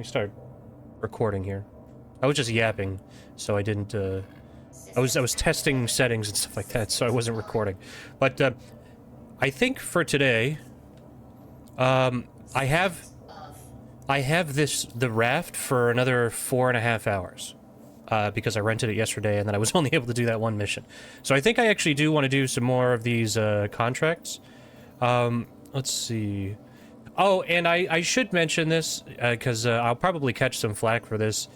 me start recording here. I was just yapping, so I didn't, I was testing settings and stuff like that, so I wasn't recording. But, I think for today, I have the raft for another 4.5 hours. Because I rented it yesterday, and then I was only able to do that one mission. So I think I actually do want to do some more of these, contracts. Let's see. Oh, and I should mention this, because I'll probably catch some flack for this,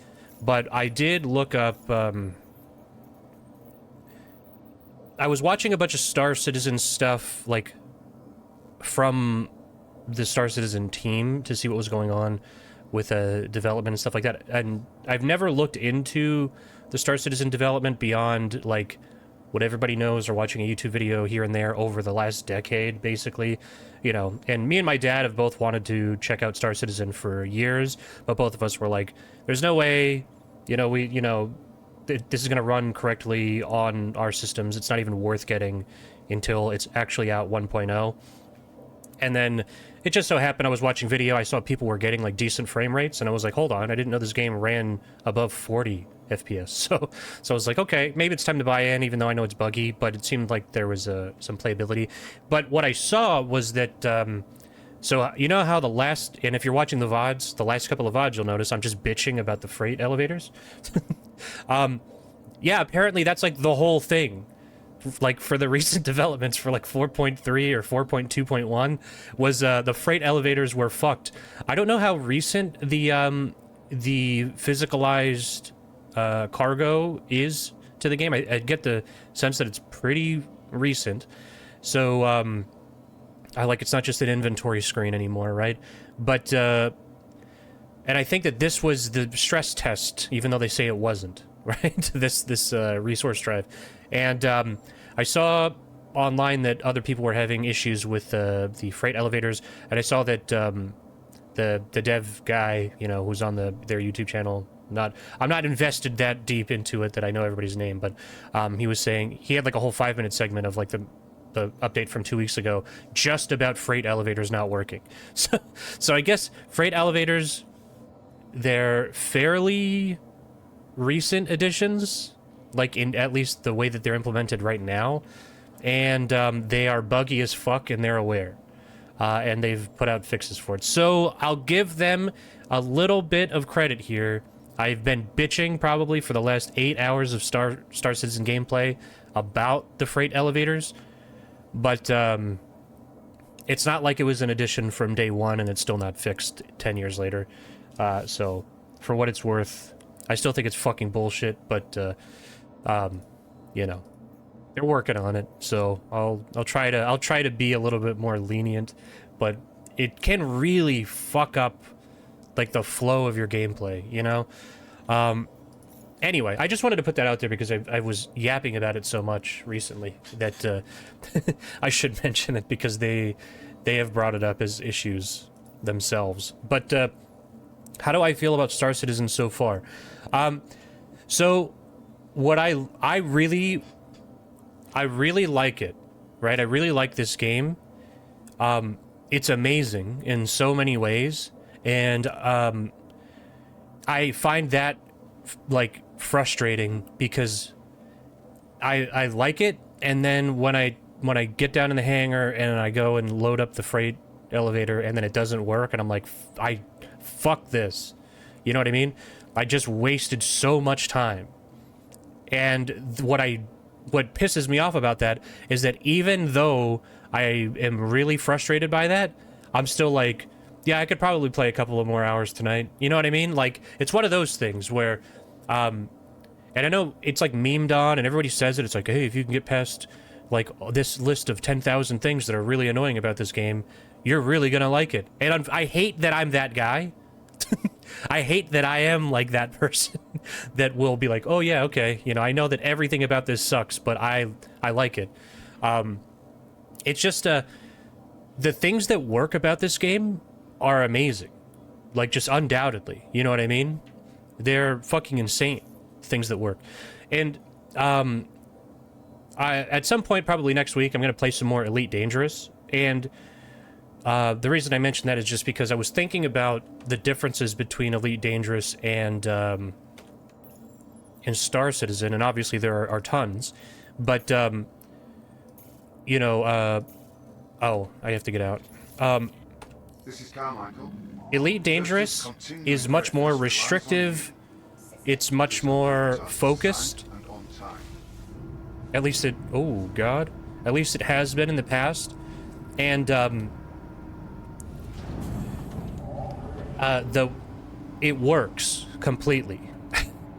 but I did look up, I was watching a bunch of Star Citizen stuff, like, from the Star Citizen team to see what was going on with development and stuff like that, and I've never looked into the Star Citizen development beyond, like, what everybody knows or watching a YouTube video here and there over the last decade, basically, you know. And me and my dad have both wanted to check out Star Citizen for years, but both of us were like, there's no way, you know, this is going to run correctly on our systems. It's not even worth getting until it's actually out 1.0. And then it just so happened I was watching video, I saw people were getting, like, decent frame rates, and I was like, hold on, I didn't know this game ran above 40 FPS. So I was like, okay, maybe it's time to buy in, even though I know it's buggy, but it seemed like there was some playability. But what I saw was that, so you know how and if you're watching the VODs, the last couple of VODs, you'll notice I'm just bitching about the freight elevators. Yeah, apparently that's, like, the whole thing. Like, for the recent developments for, like, 4.3 or 4.2.1 was the freight elevators were fucked. I don't know how recent the physicalized cargo is to the game. I get the sense that it's pretty recent, so it's not just an inventory screen anymore, right? But and I think that this was the stress test, even though they say it wasn't, right? this resource drive. And I saw online that other people were having issues with the freight elevators, and I saw that the dev guy, you know, who's on their YouTube channel, I'm not invested that deep into it that I know everybody's name, but he was saying he had, like, a whole 5-minute segment of, like, the update from 2 weeks ago just about freight elevators not working. So I guess freight elevators, they're fairly recent additions, like, in at least the way that they're implemented right now, and they are buggy as fuck, and they're aware, and they've put out fixes for it. So I'll give them a little bit of credit here. I've been bitching probably for the last 8 hours of Star Citizen gameplay about the freight elevators, but it's not like it was an addition from day one and it's still not fixed 10 years later. So for what it's worth, I still think it's fucking bullshit, but you know, they're working on it, so I'll try to be a little bit more lenient, but it can really fuck up, like, the flow of your gameplay, you know? Anyway, I just wanted to put that out there because I was yapping about it so much recently that I should mention it because they have brought it up as issues themselves. But how do I feel about Star Citizen so far? So what I really like it, right? I really like this game. It's amazing in so many ways, and I find that, like, frustrating because I like it, and then when I get down in the hangar and I go and load up the freight elevator and then it doesn't work, and I'm like, fuck this. You know what I mean? I just wasted so much time. And what pisses me off about that is that even though I am really frustrated by that, I'm still like, yeah, I could probably play a couple of more hours tonight. You know what I mean? Like, it's one of those things where, and I know it's, like, memed on and everybody says it. It's like, hey, if you can get past, like, this list of 10,000 things that are really annoying about this game, you're really gonna like it. And I hate that I'm that guy. I hate that I am, like, that person that will be like, oh yeah, okay, you know, I know that everything about this sucks, but I like it. It's just, the things that work about this game are amazing. Like, just undoubtedly, you know what I mean? They're fucking insane, things that work. And, at some point, probably next week, I'm gonna play some more Elite Dangerous, and The reason I mentioned that is just because I was thinking about the differences between Elite Dangerous and Star Citizen, and obviously there are tons, but, you know, oh, I have to get out. This is Carmichael. Elite Dangerous is much more restrictive. It's much more focused. At least it... Oh, God. At least it has been in the past. And, it works completely.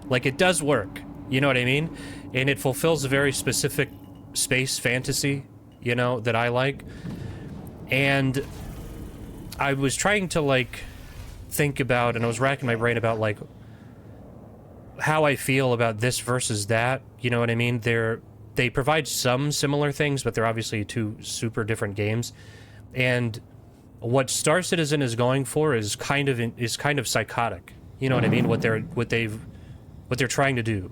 Like, it does work. You know what I mean? And it fulfills a very specific space fantasy, you know, that I like. And I was trying to, like, think about, and I was racking my brain about, like, how I feel about this versus that. You know what I mean? They provide some similar things, but they're obviously two super different games. And what Star Citizen is going for is kind of psychotic. You know what I mean? What they're trying to do.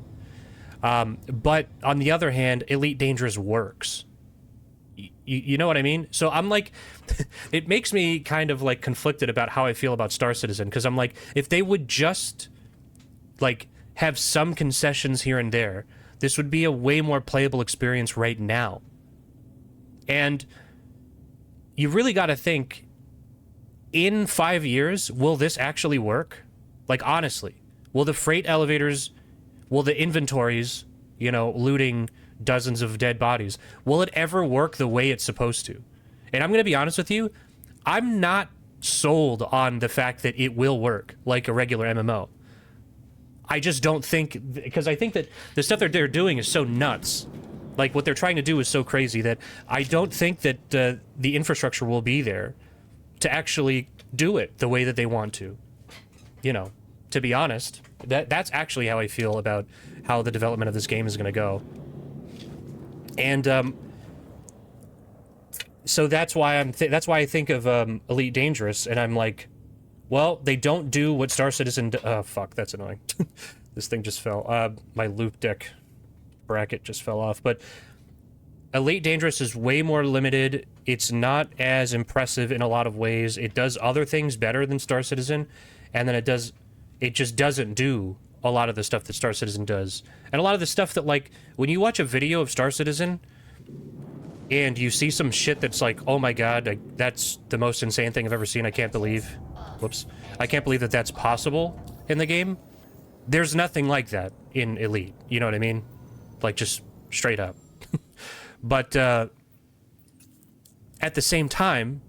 But on the other hand, Elite Dangerous works. You know what I mean? So I'm like, it makes me kind of like conflicted about how I feel about Star Citizen, because I'm like, if they would just like have some concessions here and there, this would be a way more playable experience right now. And you really got to think, in 5 years, will this actually work? Like, honestly, will the freight elevators, will the inventories, you know, looting dozens of dead bodies, will it ever work the way it's supposed to? And I'm going to be honest with you, I'm not sold on the fact that it will work like a regular MMO. I just don't think, because I think that the stuff that they're doing is so nuts. Like, what they're trying to do is so crazy that I don't think that the infrastructure will be there to actually do it the way that they want to. You know, to be honest, that's actually how I feel about how the development of this game is going to go. And so that's why that's why I think of Elite Dangerous, and I'm like, well, they don't do what Star Citizen. Oh fuck, that's annoying. This thing just fell. My loop deck bracket just fell off. But Elite Dangerous is way more limited. It's not as impressive in a lot of ways. It does other things better than Star Citizen, and then it just doesn't do a lot of the stuff that Star Citizen does. And a lot of the stuff that, like, when you watch a video of Star Citizen and you see some shit that's like, oh my god, that's the most insane thing I've ever seen, I can't believe, whoops, I can't believe that that's possible in the game. There's nothing like that in Elite, you know what I mean? Like, just straight up. But at the same time,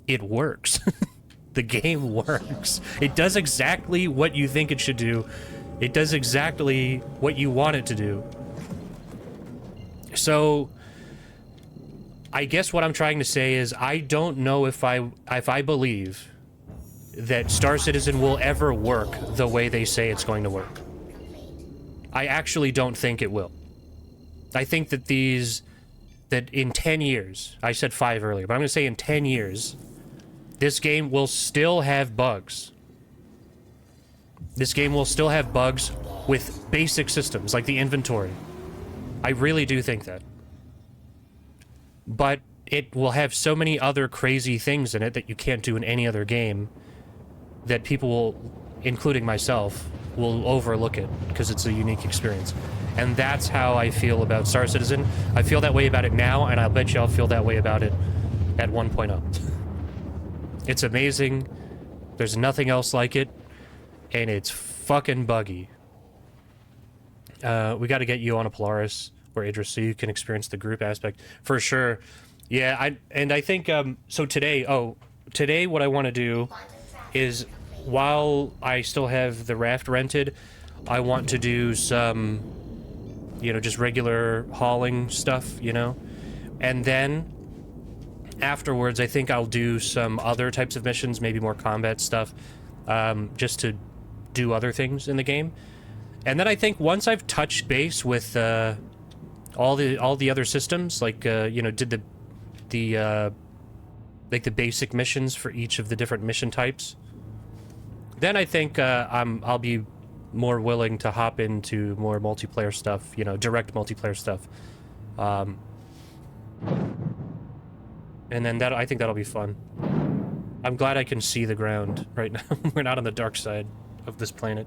it works. The game works. It does exactly what you think it should do. It does exactly what you want it to do. So, I guess what I'm trying to say is, I don't know if I believe that Star Citizen will ever work the way they say it's going to work. I actually don't think it will. I think that that in 10 years, I said 5 earlier, but I'm going to say in 10 years, this game will still have bugs. This game will still have bugs with basic systems, like the inventory. I really do think that. But it will have so many other crazy things in it that you can't do in any other game that people will, including myself, will overlook it because it's a unique experience. And that's how I feel about Star Citizen. I feel that way about it now, and I'll bet you I'll feel that way about it at 1.0. It's amazing. There's nothing else like it. And it's fucking buggy. We got to get you on a Polaris or Idris so you can experience the group aspect. For sure. Yeah, I think, so today what I want to do is, while I still have the raft rented, I want to do some, you know, just regular hauling stuff, you know? And then afterwards, I think I'll do some other types of missions, maybe more combat stuff, just to do other things in the game. And then I think once I've touched base with all the other systems, like you know, did the like the basic missions for each of the different mission types, then I think I'll be more willing to hop into more multiplayer stuff, you know, direct multiplayer stuff. And then that, I think that'll be fun. I'm glad I can see the ground right now. We're not on the dark side of this planet.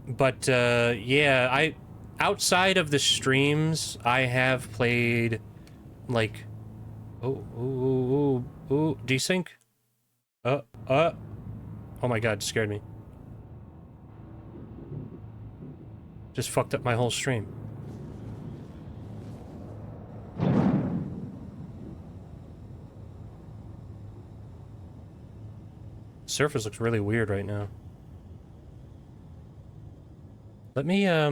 But, yeah, outside of the streams, I have played, like... Oh, desync? Oh my god, scared me. Just fucked up my whole stream. Surface looks really weird right now. Let me, I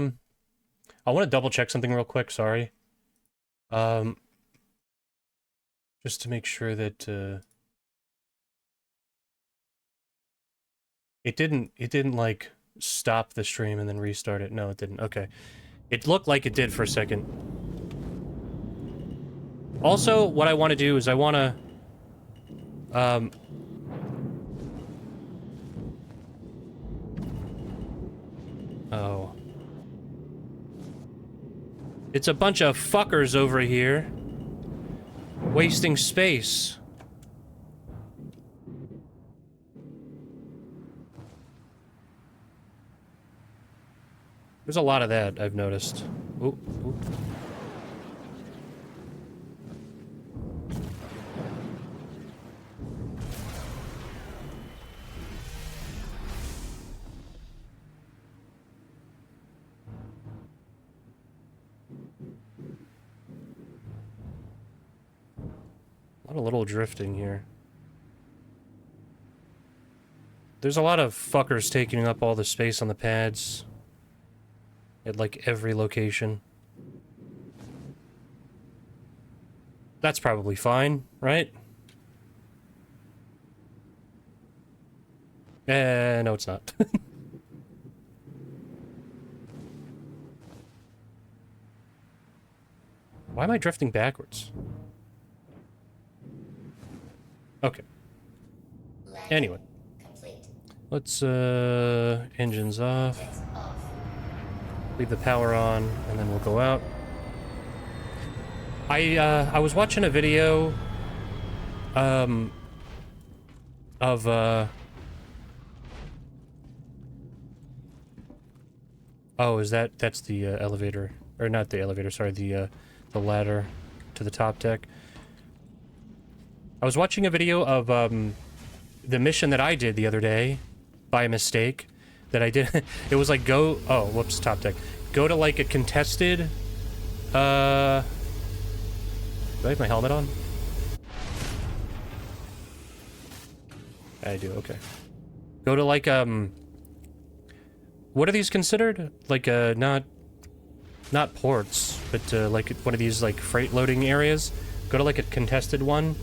want to double check something real quick, sorry. Just to make sure that, it didn't, like, stop the stream and then restart it. No, it didn't. Okay. It looked like it did for a second. Also, what I want to do is I want to, oh. It's a bunch of fuckers over here. Wasting space. There's a lot of that, I've noticed. Ooh, ooh. A lot of little drifting here. There's a lot of fuckers taking up all the space on the pads. At, like, every location. That's probably fine, right? No, it's not. Why am I drifting backwards? Okay. Anyway. Let's, engines off. Leave the power on, and then we'll go out. I was watching a video, of, oh, that's the, elevator. Or not the elevator, sorry, the ladder to the top deck. I was watching a video of, the mission that I did the other day, by mistake, that I did. It was like go... Oh, whoops, top deck. Go to, like, a contested, do I have my helmet on? I do, okay. Go to, like, what are these considered? Like, not ports, but, like, one of these, like, freight loading areas. Go to, like, a contested one,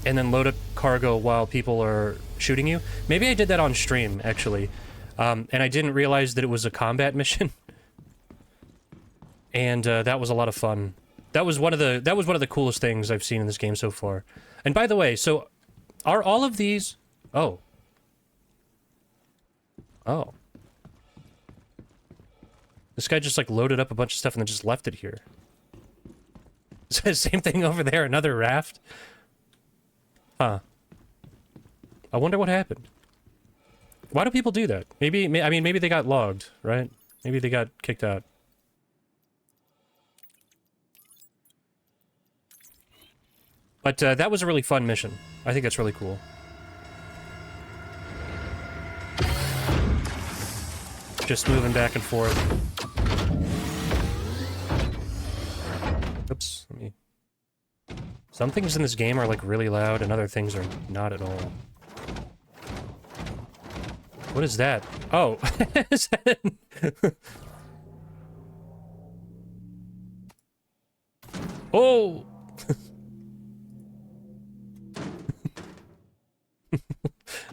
and then load up cargo while people are shooting you. Maybe I did that on stream, actually. And I didn't realize that it was a combat mission. And, that was a lot of fun. That was one of the coolest things I've seen in this game so far. And by the way, so, are all of these... Oh. Oh. This guy just, like, loaded up a bunch of stuff and then just left it here. Same thing over there, another raft. Huh. I wonder what happened. Why do people do that? Maybe, I mean, maybe they got logged, right? Maybe they got kicked out. But, that was a really fun mission. I think that's really cool. Just moving back and forth. Oops, let me... Some things in this game are, like, really loud, and other things are not at all. What is that? Oh. Is that... Oh!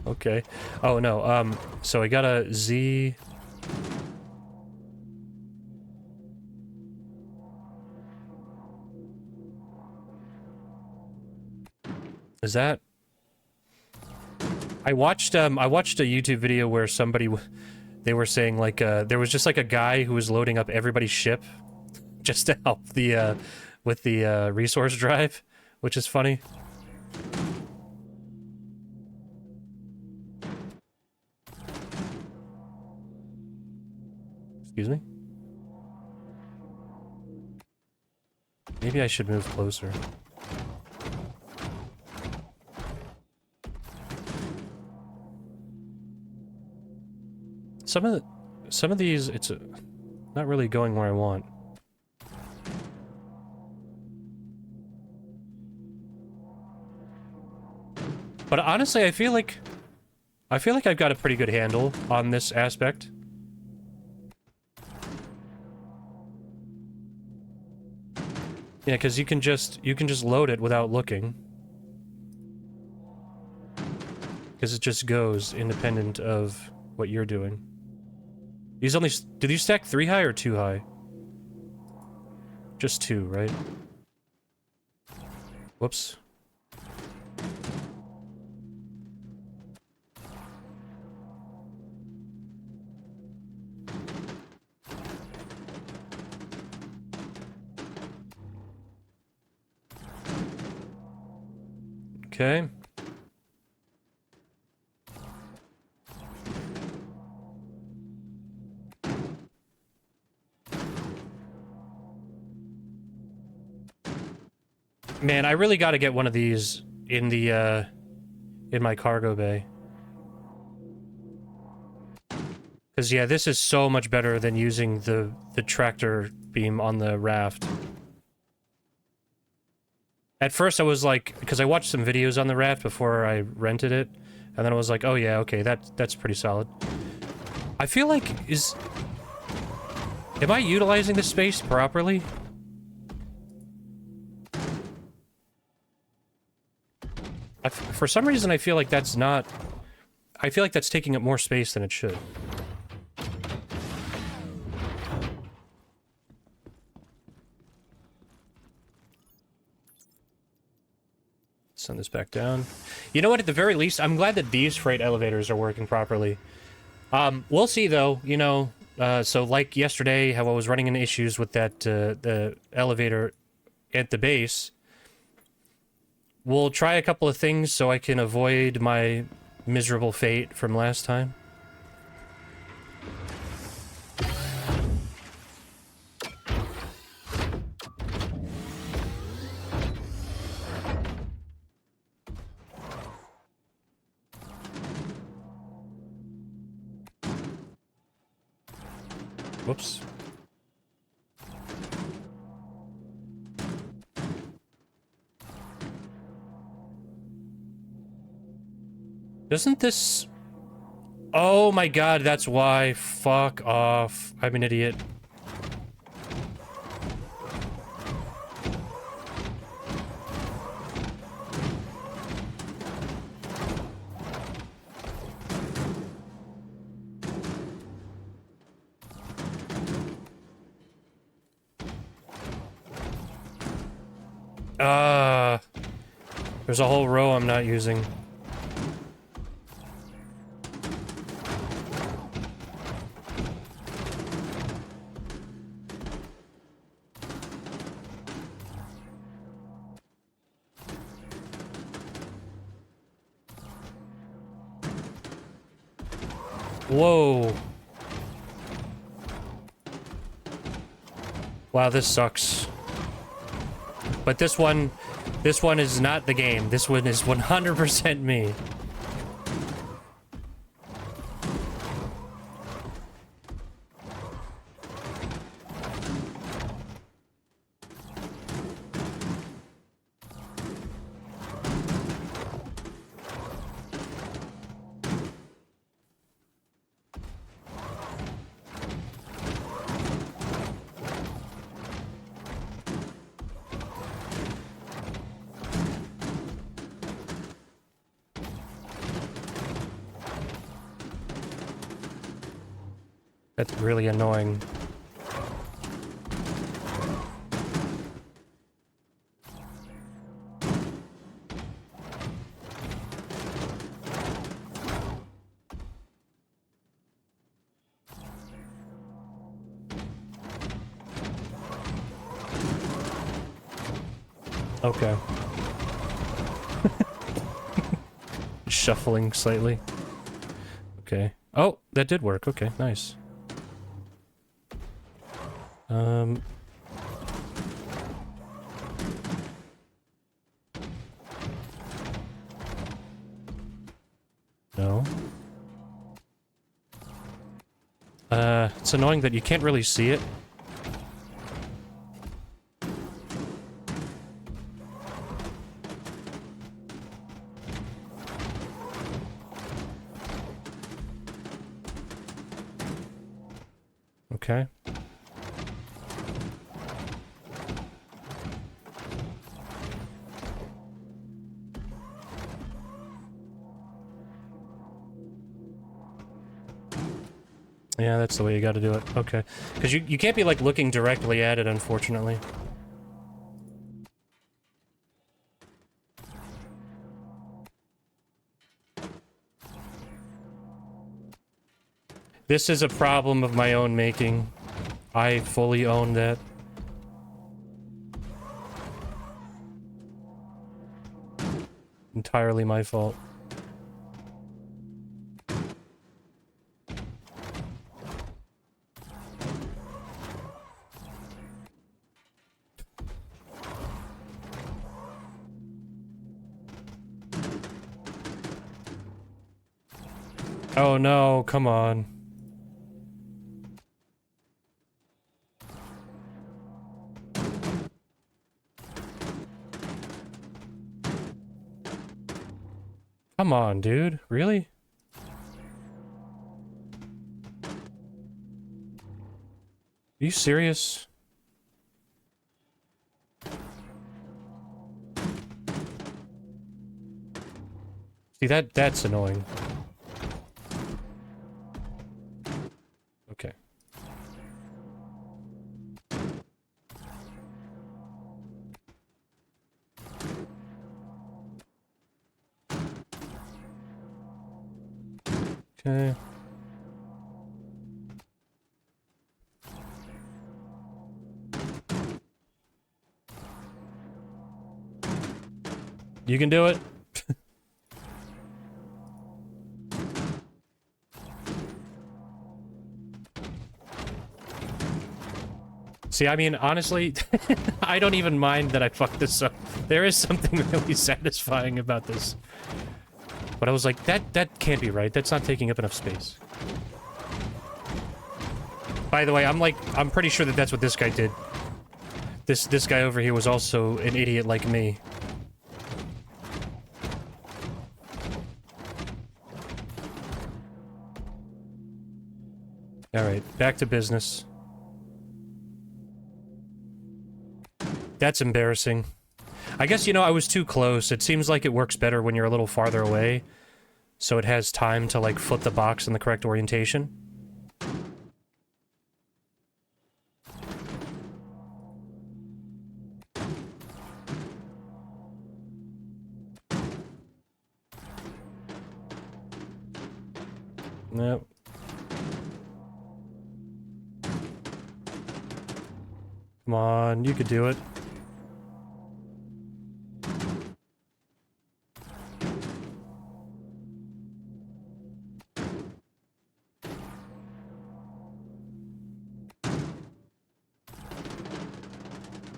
Okay. Oh, no, so I got a Z... Is that... I watched a YouTube video where somebody... They were saying, like, there was just, like, a guy who was loading up everybody's ship. just to help the with the resource drive, which is funny. Excuse me? Maybe I should move closer. Some of these, it's not really going where I want. But honestly, I feel like I've got a pretty good handle on this aspect. Yeah, because you can just load it without looking. Because it just goes independent of what you're doing. These only... Do these stack 3 high or 2 high? Just 2, right? Whoops. Okay. Man, I really got to get one of these in the in my cargo bay. Cuz yeah, this is so much better than using the tractor beam on the raft. At first I was like, because I watched some videos on the raft before I rented it, and then I was like, oh yeah, okay, that's pretty solid. I feel like am I utilizing the space properly? For some reason, I feel like that's not... I feel like that's taking up more space than it should. Send this back down. You know what, at the very least, I'm glad that these freight elevators are working properly. We'll see, though, you know... so like yesterday, how I was running into issues with that, the elevator at the base... We'll try a couple of things so I can avoid my miserable fate from last time. Whoops. Doesn't this... Oh my god, that's why. Fuck off. I'm an idiot. There's a whole row I'm not using. Whoa. Wow, this sucks. But this one is not the game. This one is 100% me. That's really annoying. Okay. Shuffling slightly. Okay. Oh, that did work. Okay, nice. No. It's annoying that you can't really see it. Okay. Yeah, that's the way you gotta do it. Okay. Because you can't be, like, looking directly at it, unfortunately. This is a problem of my own making. I fully own that. Entirely my fault. Oh no, come on. Come on, dude. Really? Are you serious? See, that's annoying. Okay. Okay. You can do it. See, I mean, honestly, I don't even mind that I fucked this up. There is something really satisfying about this. But I was like, that can't be right. That's not taking up enough space. By the way, I'm pretty sure that that's what this guy did. This guy over here was also an idiot like me. Alright, back to business. That's embarrassing. I guess, you know, I was too close. It seems like it works better when you're a little farther away. So it has time to, like, flip the box in the correct orientation. Nope. Come on, you could do it.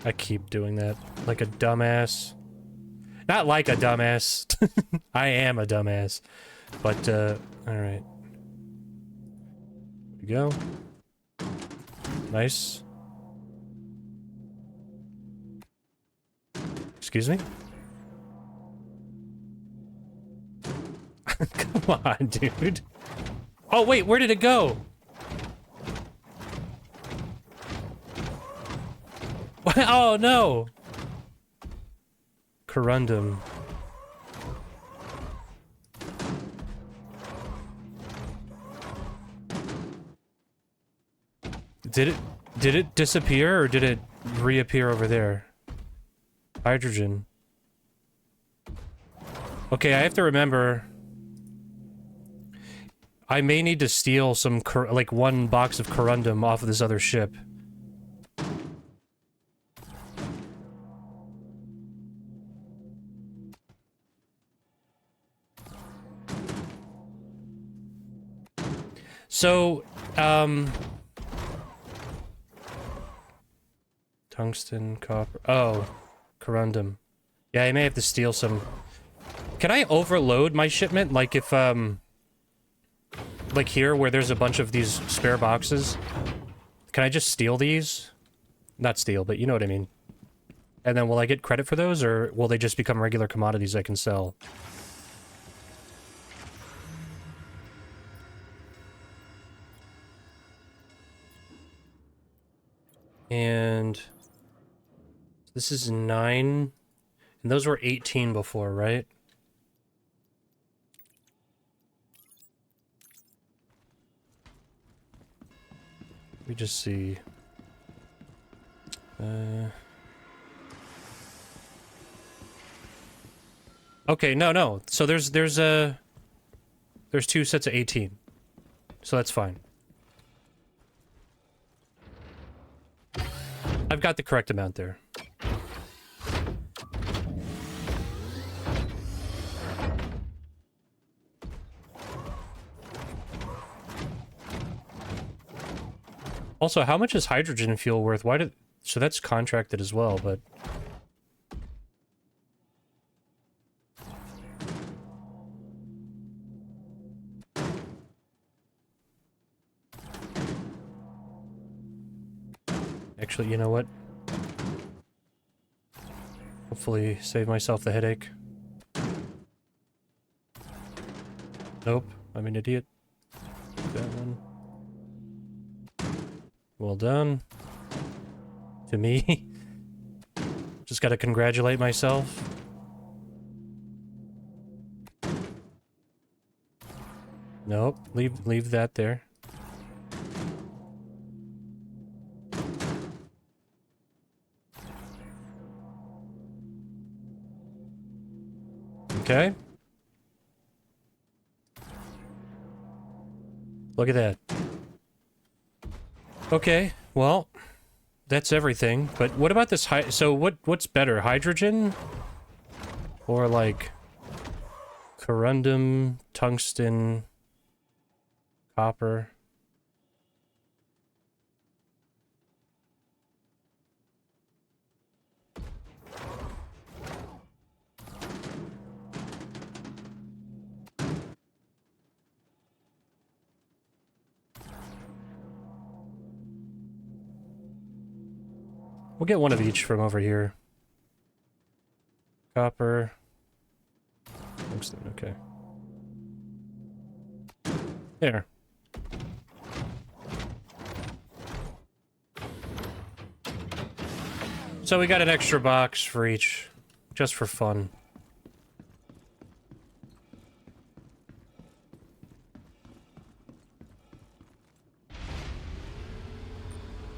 I keep doing that. Like a dumbass. Not like a dumbass. I am a dumbass. But, alright. There we go. Nice. Excuse me? Come on, dude. Oh, wait, where did it go? Oh, no! Corundum. Did it disappear, or did it reappear over there? Hydrogen. Okay, I have to remember... I may need to steal some, like, one box of corundum off of this other ship. So, tungsten, copper. Oh, corundum. Yeah, I may have to steal some. Can I overload my shipment? Like if, like here where there's a bunch of these spare boxes? Can I just steal these? Not steal, but you know what I mean. And then will I get credit for those, or will they just become regular commodities I can sell? And this is 9. And those were 18 before, right? Let me just see. Okay, no. So there's 2 sets of 18. So that's fine. I've got the correct amount there. Also, how much is hydrogen fuel worth? Why did... So that's contracted as well, but... Actually, you know what? Hopefully save myself the headache. Nope, I'm an idiot. That one. Well done. To me. Just gotta congratulate myself. Nope, leave that there. Okay. Look at that. Okay, well, that's everything. But what about this so what's better, hydrogen? Or like corundum, tungsten, copper? We'll get one of each from over here. Copper. Tungsten, okay. There. So we got an extra box for each, just for fun.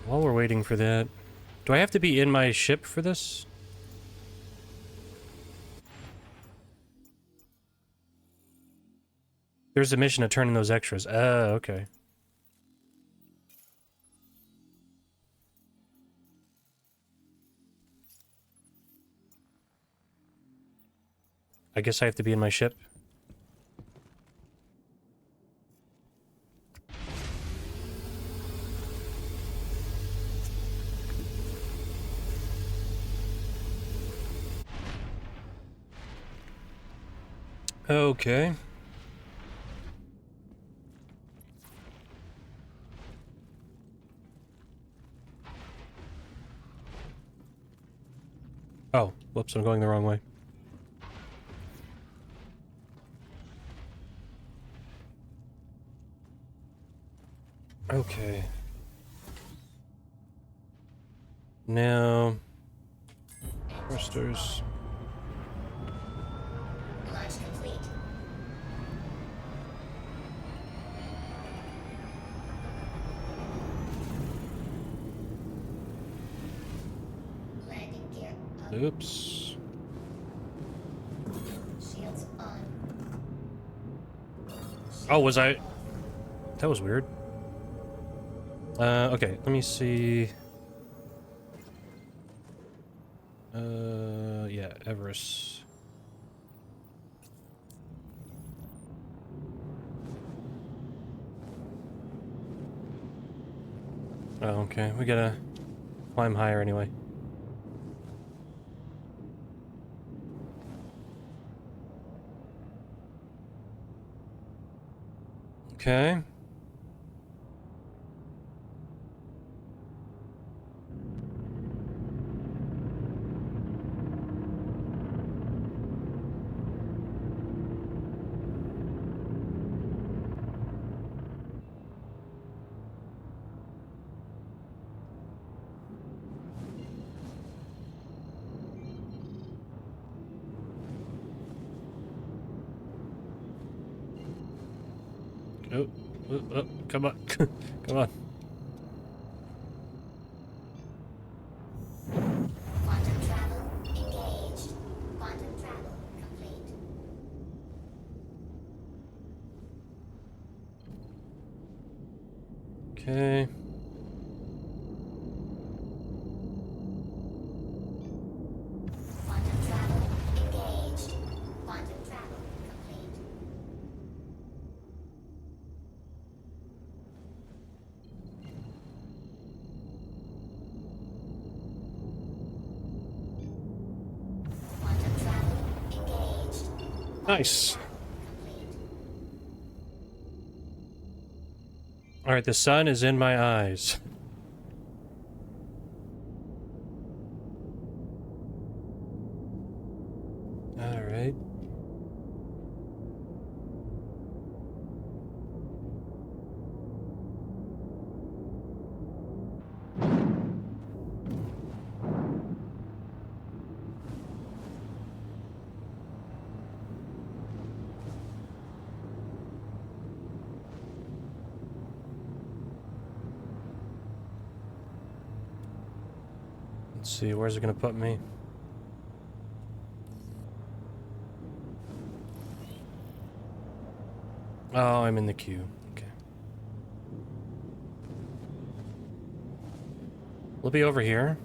While we're waiting for that, do I have to be in my ship for this? There's a mission to turn in those extras. Okay. I guess I have to be in my ship. Okay. Oh, whoops, I'm going the wrong way. Okay. Now... thrusters. Launch complete. Landing gear up. Oops. Shields on. Oh, was I... That was weird. Okay, let me see... yeah, Everest. Oh, okay. We gotta climb higher anyway. Okay. Oh, oh, oh, come on. Come on. Quantum travel engaged. Quantum travel complete. Okay. Quantum travel engaged. Quantum travel complete. Quantum travel engaged. Nice. Complete. Alright, the sun is in my eyes. Alright. Let's see, where's it gonna put me? Oh, I'm in the queue. Okay. We'll be over here.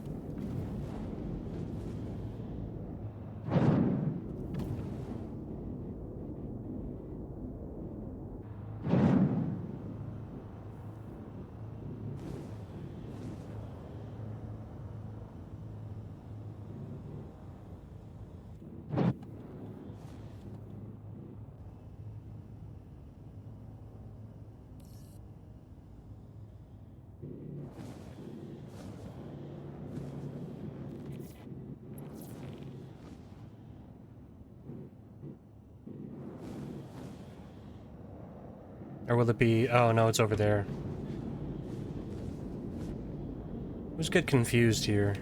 Or will it be... Oh, no, it's over there. I always get confused here.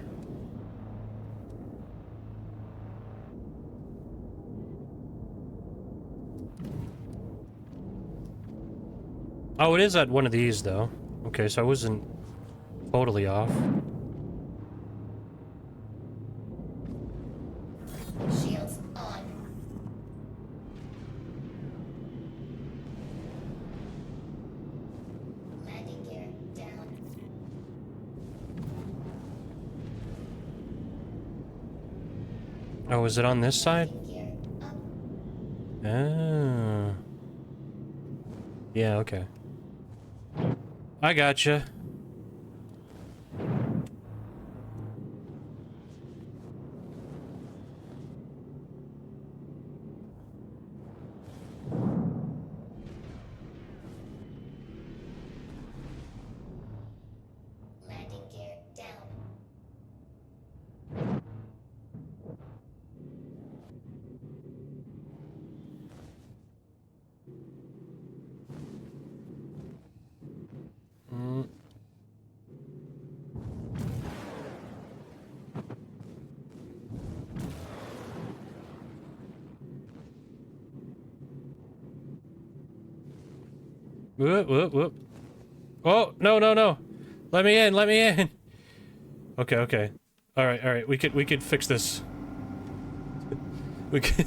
Oh, it is at one of these, though. Okay, so I wasn't totally off. Shields on. Landing gear down. Oh, is it on this side? Landing gear up. Oh. Yeah, okay. I gotcha. Landing gear down. Mm. Whoop, whoop, whoop. Oh, no, no, no. Let me in, let me in. Okay, okay. Alright, we could fix this. We could...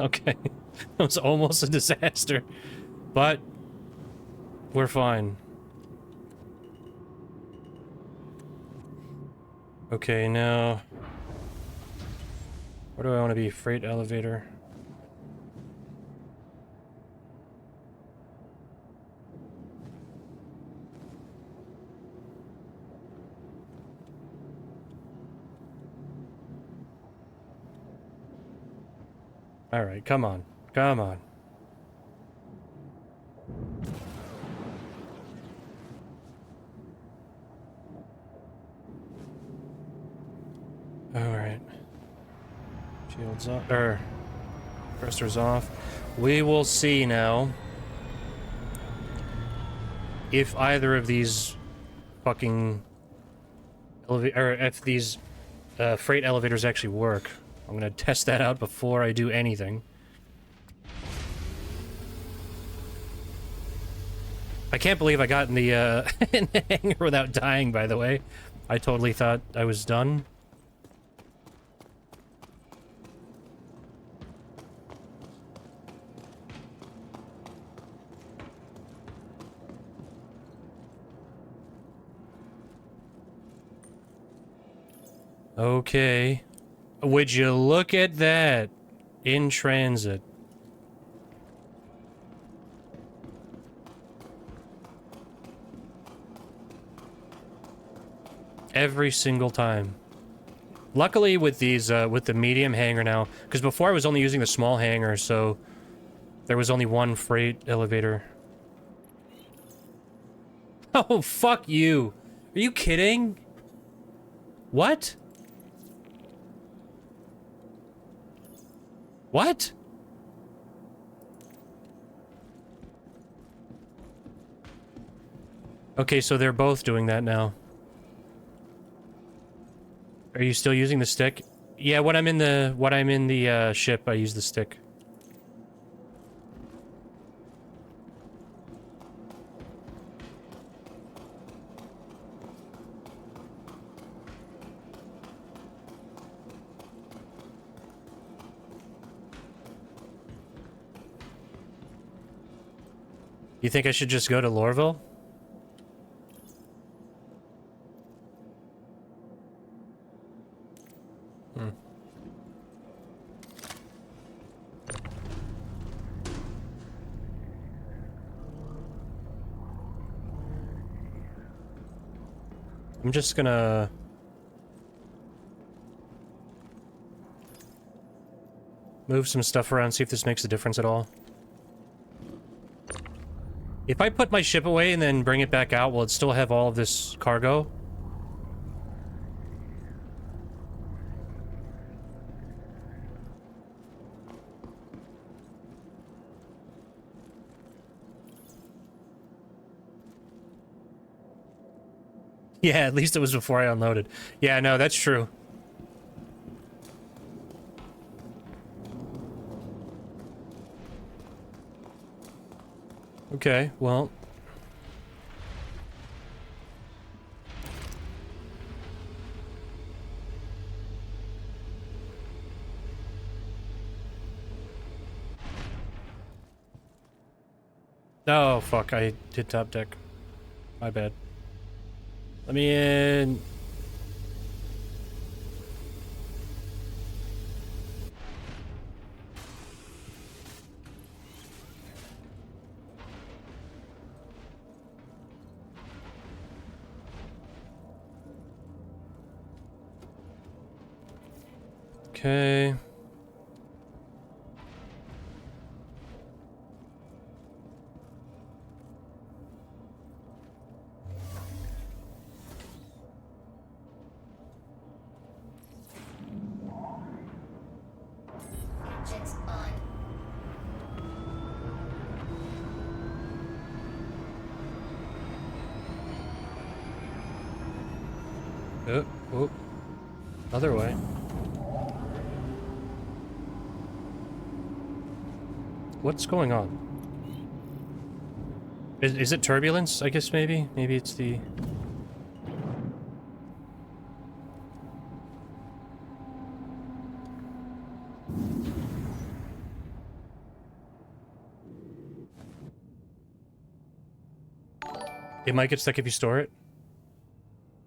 Okay. That was almost a disaster. But... we're fine. Okay, now... where do I want to be? Freight elevator. Alright, come on. Come on. Alright. Shields off. Thrusters off. We will see now if either of these fucking or if these freight elevators actually work. I'm gonna test that out before I do anything. I can't believe I got in the in the hangar without dying, by the way. I totally thought I was done. Okay. Would you look at that? In transit. Every single time. Luckily with these, with the medium hangar now, because before I was only using the small hangar, so there was only one freight elevator. Oh, fuck you. Are you kidding? What? What? Okay, so they're both doing that now. Are you still using the stick? Yeah, when I'm in the ship, I use the stick. You think I should just go to Lorville? I'm just gonna... move some stuff around, see if this makes a difference at all. If I put my ship away and then bring it back out, will it still have all of this cargo? Yeah, at least it was before I unloaded. Yeah, no, that's true. Okay, well... Oh, fuck, I did top deck. My bad. Let me in... Okay. Engines on. Oh. Other way. What's going on? Is it turbulence? I guess maybe? Maybe it's the... It might get stuck if you store it.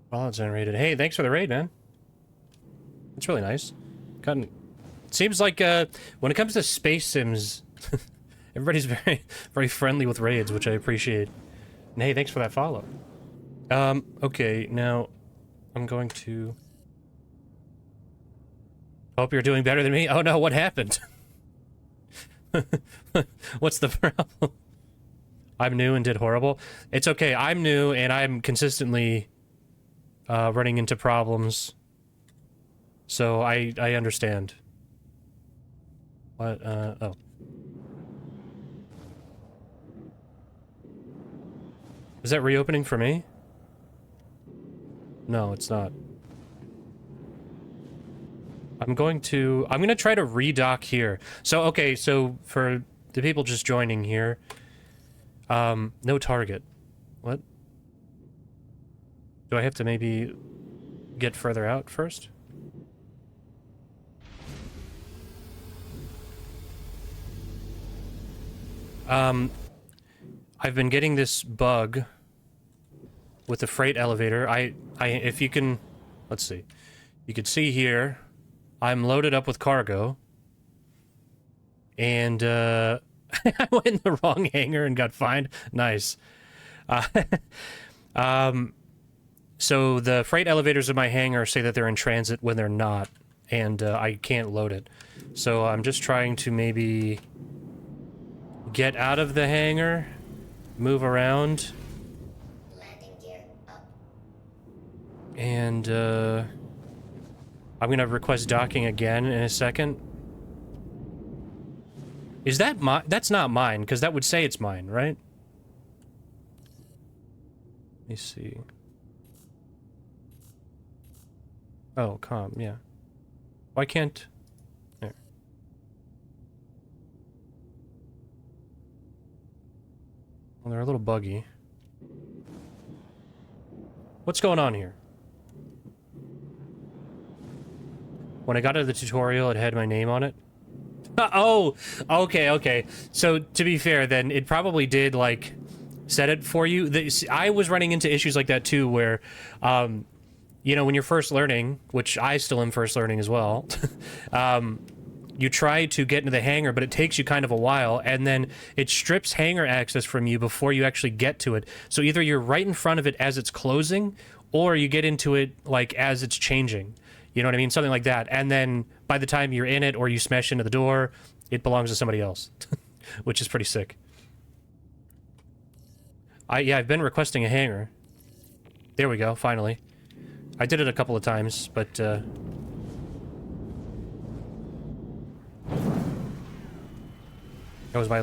Well, it's generated. Hey, thanks for the raid, man. It's really nice. It seems like, when it comes to space sims, everybody's very, very friendly with raids, which I appreciate. And hey, thanks for that follow. Okay, now, I'm going to... Hope you're doing better than me. Oh no, what happened? What's the problem? I'm new and did horrible. It's okay. I'm new and I'm consistently running into problems. So I understand. What? Oh. Is that reopening for me? No, it's not. I'm gonna try to redock here. So, okay, so for the people just joining here, no target. What? Do I have to maybe get further out first? I've been getting this bug with the freight elevator. If you can, let's see. You can see here, I'm loaded up with cargo. And, I went in the wrong hangar and got fined. Nice. So the freight elevators in my hangar say that they're in transit when they're not. And, I can't load it. So I'm just trying to maybe get out of the hangar, move around. Landing gear up. And, I'm gonna request docking again in a second. Is that mine? That's not mine, because that would say it's mine, right? Let me see. Oh, yeah. Why can't... There. Well, they're a little buggy. What's going on here? When I got to the tutorial, it had my name on it. Oh, okay. So, to be fair, then, it probably did, like, set it for you. I was running into issues like that, too, where, you know, when you're first learning, which I still am first learning as well, you try to get into the hangar, but it takes you kind of a while, and then it strips hangar access from you before you actually get to it. So either you're right in front of it as it's closing, or you get into it, like, as it's changing. You know what I mean? Something like that. And then by the time you're in it or you smash into the door, it belongs to somebody else, which is pretty sick. Yeah, I've been requesting a hangar. There we go, finally. I did it a couple of times, but, that was my...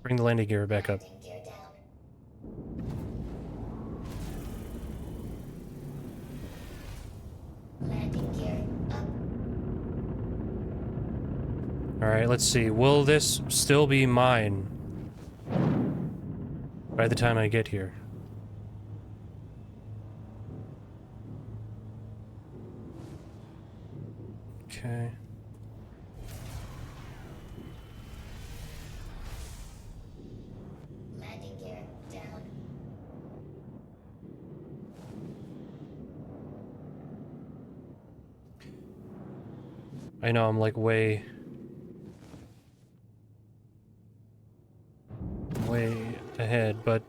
Bring the landing gear back up. Landing gear down. Landing gear up. Alright, let's see. Will this still be mine by the time I get here? Okay. Landing gear down. I know I'm like way ahead, but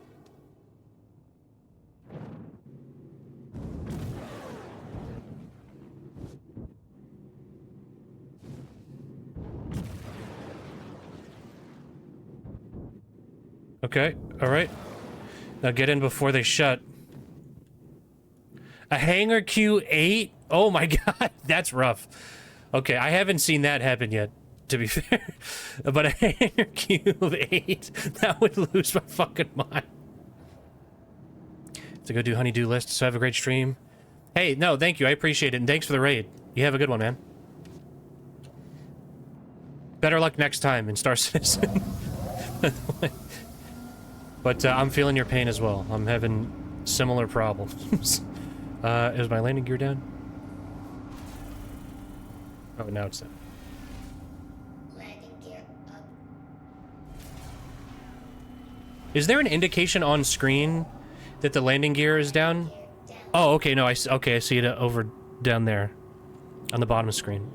okay, alright. Now get in before they shut. A hangar Q8? Oh my god, that's rough. Okay, I haven't seen that happen yet, to be fair. But a hangar Q8, that would lose my fucking mind. To go do honeydew lists, so have a great stream. Hey, no, thank you, I appreciate it, and thanks for the raid. You have a good one, man. Better luck next time in Star Citizen. But I'm feeling your pain as well. I'm having similar problems. Is my landing gear down? Oh, now it's down. Landing gear up. Is there an indication on screen that the landing gear is down? Gear down. Oh, okay, no, I see it over down there on the bottom of the screen.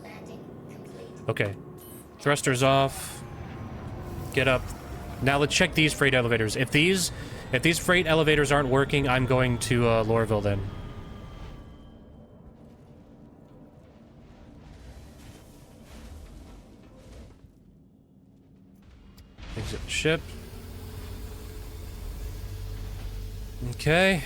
Landing complete. Okay. Thrusters off. Get up. Now let's check these freight elevators. If these freight elevators aren't working, I'm going to Lorville then. Exit ship. Okay.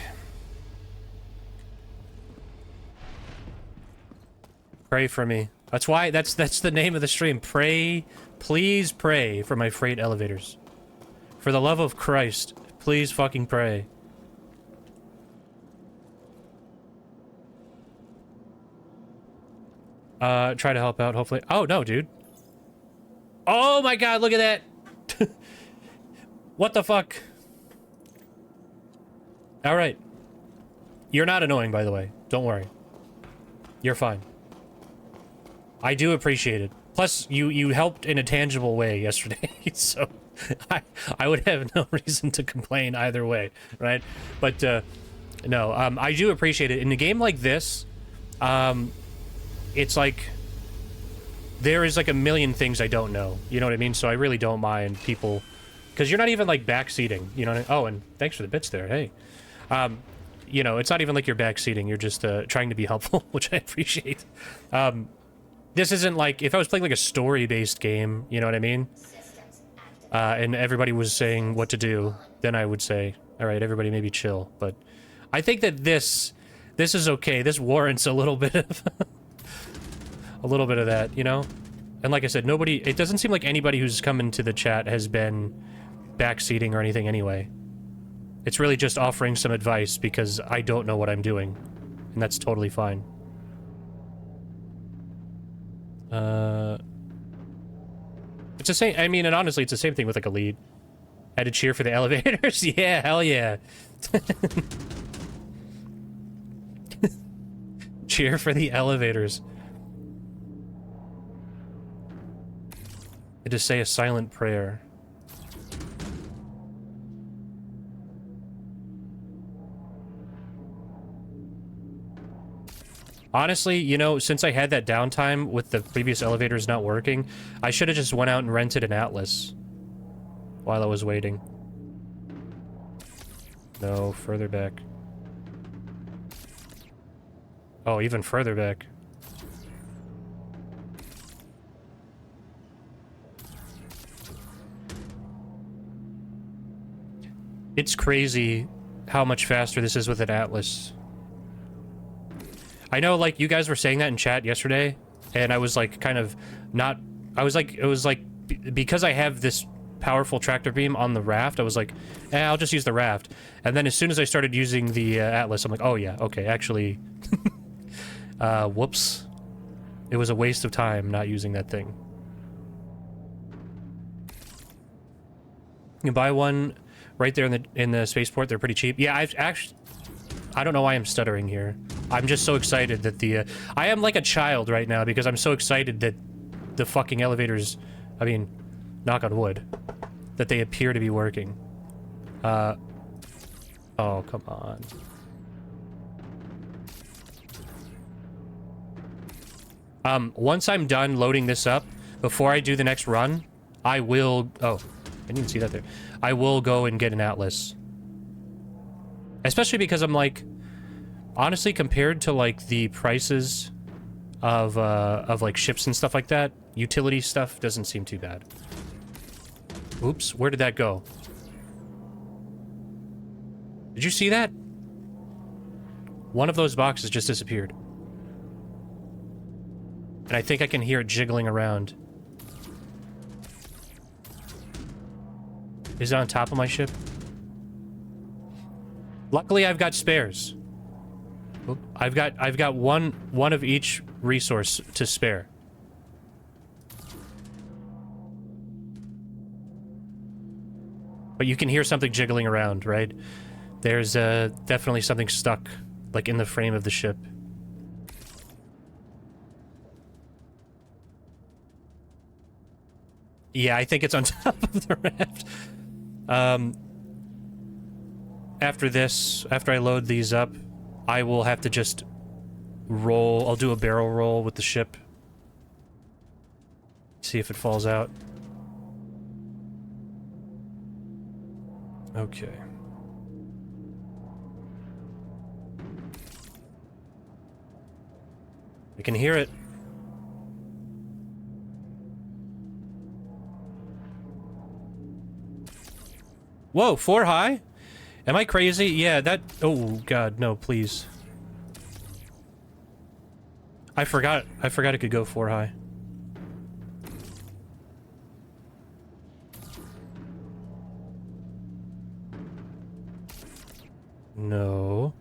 Pray for me. That's why, that's the name of the stream. Pray, please pray for my freight elevators. For the love of Christ, please fucking pray. Try to help out, hopefully. Oh, no, dude. Oh my god, look at that! What the fuck? Alright. You're not annoying, by the way. Don't worry. You're fine. I do appreciate it. Plus, you helped in a tangible way yesterday, so I would have no reason to complain either way, right? But, no, I do appreciate it. In a game like this, it's like, there is like a million things I don't know, you know what I mean? So I really don't mind people, because you're not even like backseating, you know what I mean? Oh, and thanks for the bits there, hey. You know, it's not even like you're backseating, you're just trying to be helpful, which I appreciate. This isn't like, if I was playing like a story-based game, you know what I mean? And everybody was saying what to do, then I would say, all right, everybody maybe chill. But I think that this is okay. This warrants a little bit of a little bit of that, you know? And like I said, it doesn't seem like anybody who's come into the chat has been backseating or anything anyway. It's really just offering some advice because I don't know what I'm doing. And that's totally fine. It's the same, I mean, and honestly, it's the same thing with like a lead. Had to cheer for the elevators? Yeah, hell yeah. Cheer for the elevators. Had to say a silent prayer. Honestly, you know, since I had that downtime with the previous elevators not working, I should have just went out and rented an Atlas while I was waiting. No, further back. Oh, even further back. It's crazy how much faster this is with an Atlas. I know, like, you guys were saying that in chat yesterday, and I was, like, kind of not... I was, like, it was, like, because I have this powerful tractor beam on the raft, I was like, I'll just use the raft. And then as soon as I started using the Atlas, I'm like, oh, yeah, okay, actually... whoops. It was a waste of time not using that thing. You can buy one right there in the spaceport. They're pretty cheap. Yeah, I've actually... I don't know why I'm stuttering here. I'm just so excited that the... I am like a child right now because I'm so excited that the fucking elevators... I mean, knock on wood. That they appear to be working. Oh, come on. Once I'm done loading this up, before I do the next run, I will... Oh, I didn't see that there. I will go and get an Atlas. Especially because I'm like... Honestly, compared to, like, the prices of like, ships and stuff like that, utility stuff doesn't seem too bad. Oops, where did that go? Did you see that? One of those boxes just disappeared. And I think I can hear it jiggling around. Is it on top of my ship? Luckily, I've got spares. Oop, I've got one of each resource to spare. But you can hear something jiggling around, right? There's definitely something stuck, like, in the frame of the ship. Yeah, I think it's on top of the raft. After I load these up, I will have to just roll. I'll do a barrel roll with the ship. See if it falls out. Okay. I can hear it. Whoa, 4 high? Am I crazy? Yeah, that... Oh, God, no, please. I forgot it could go 4 high. No.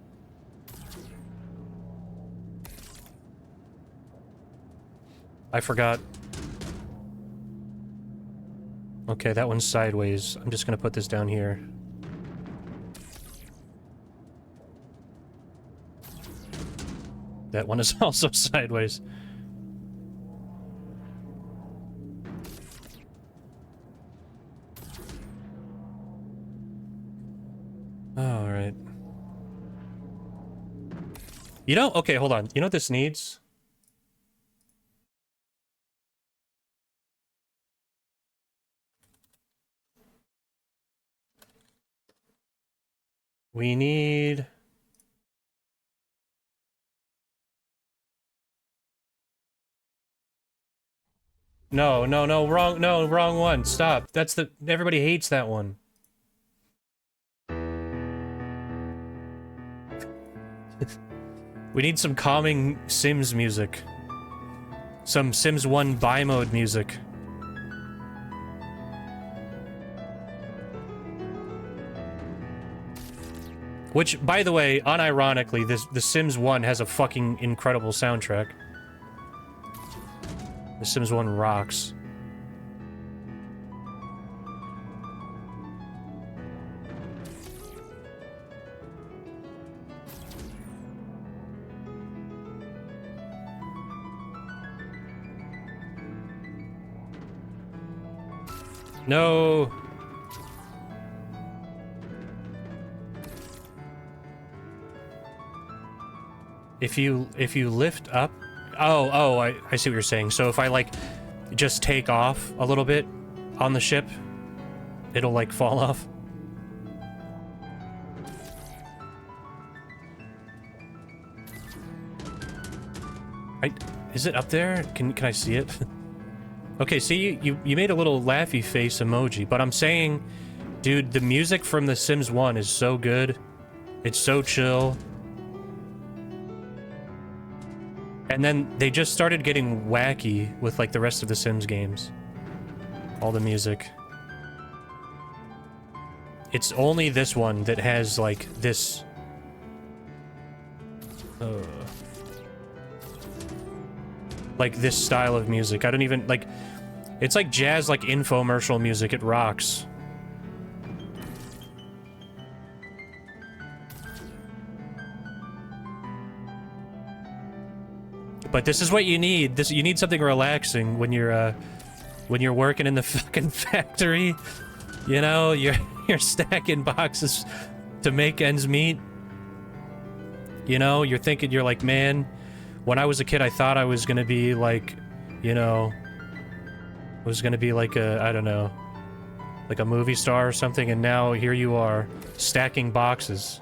I forgot. Okay, that one's sideways. I'm just gonna put this down here. That one is also sideways. All right. You know, okay, hold on. You know what this needs? We need... No, wrong one. Stop. That's the... Everybody hates that one. We need some calming Sims music. Some Sims 1 buy mode music. Which, by the way, unironically, the Sims 1 has a fucking incredible soundtrack. The Sims 1 rocks. No. If you lift up... Oh, I see what you're saying. So if I, like, just take off a little bit on the ship, it'll, like, fall off. Is it up there? Can I see it? Okay, see, you made a little laughy face emoji, but I'm saying, dude, the music from The Sims 1 is so good. It's so chill. And then they just started getting wacky with, like, the rest of the Sims games. All the music. It's only this one that has, like, this... like, this style of music. I don't even, like... It's like jazz, like, infomercial music. It rocks. But this is what you need. You need something relaxing when you're working in the fucking factory. You know, you're stacking boxes to make ends meet. You know, you're like, man, when I was a kid, I thought I was gonna be like, you know, was gonna be like I don't know, like a movie star or something, and now here you are, stacking boxes.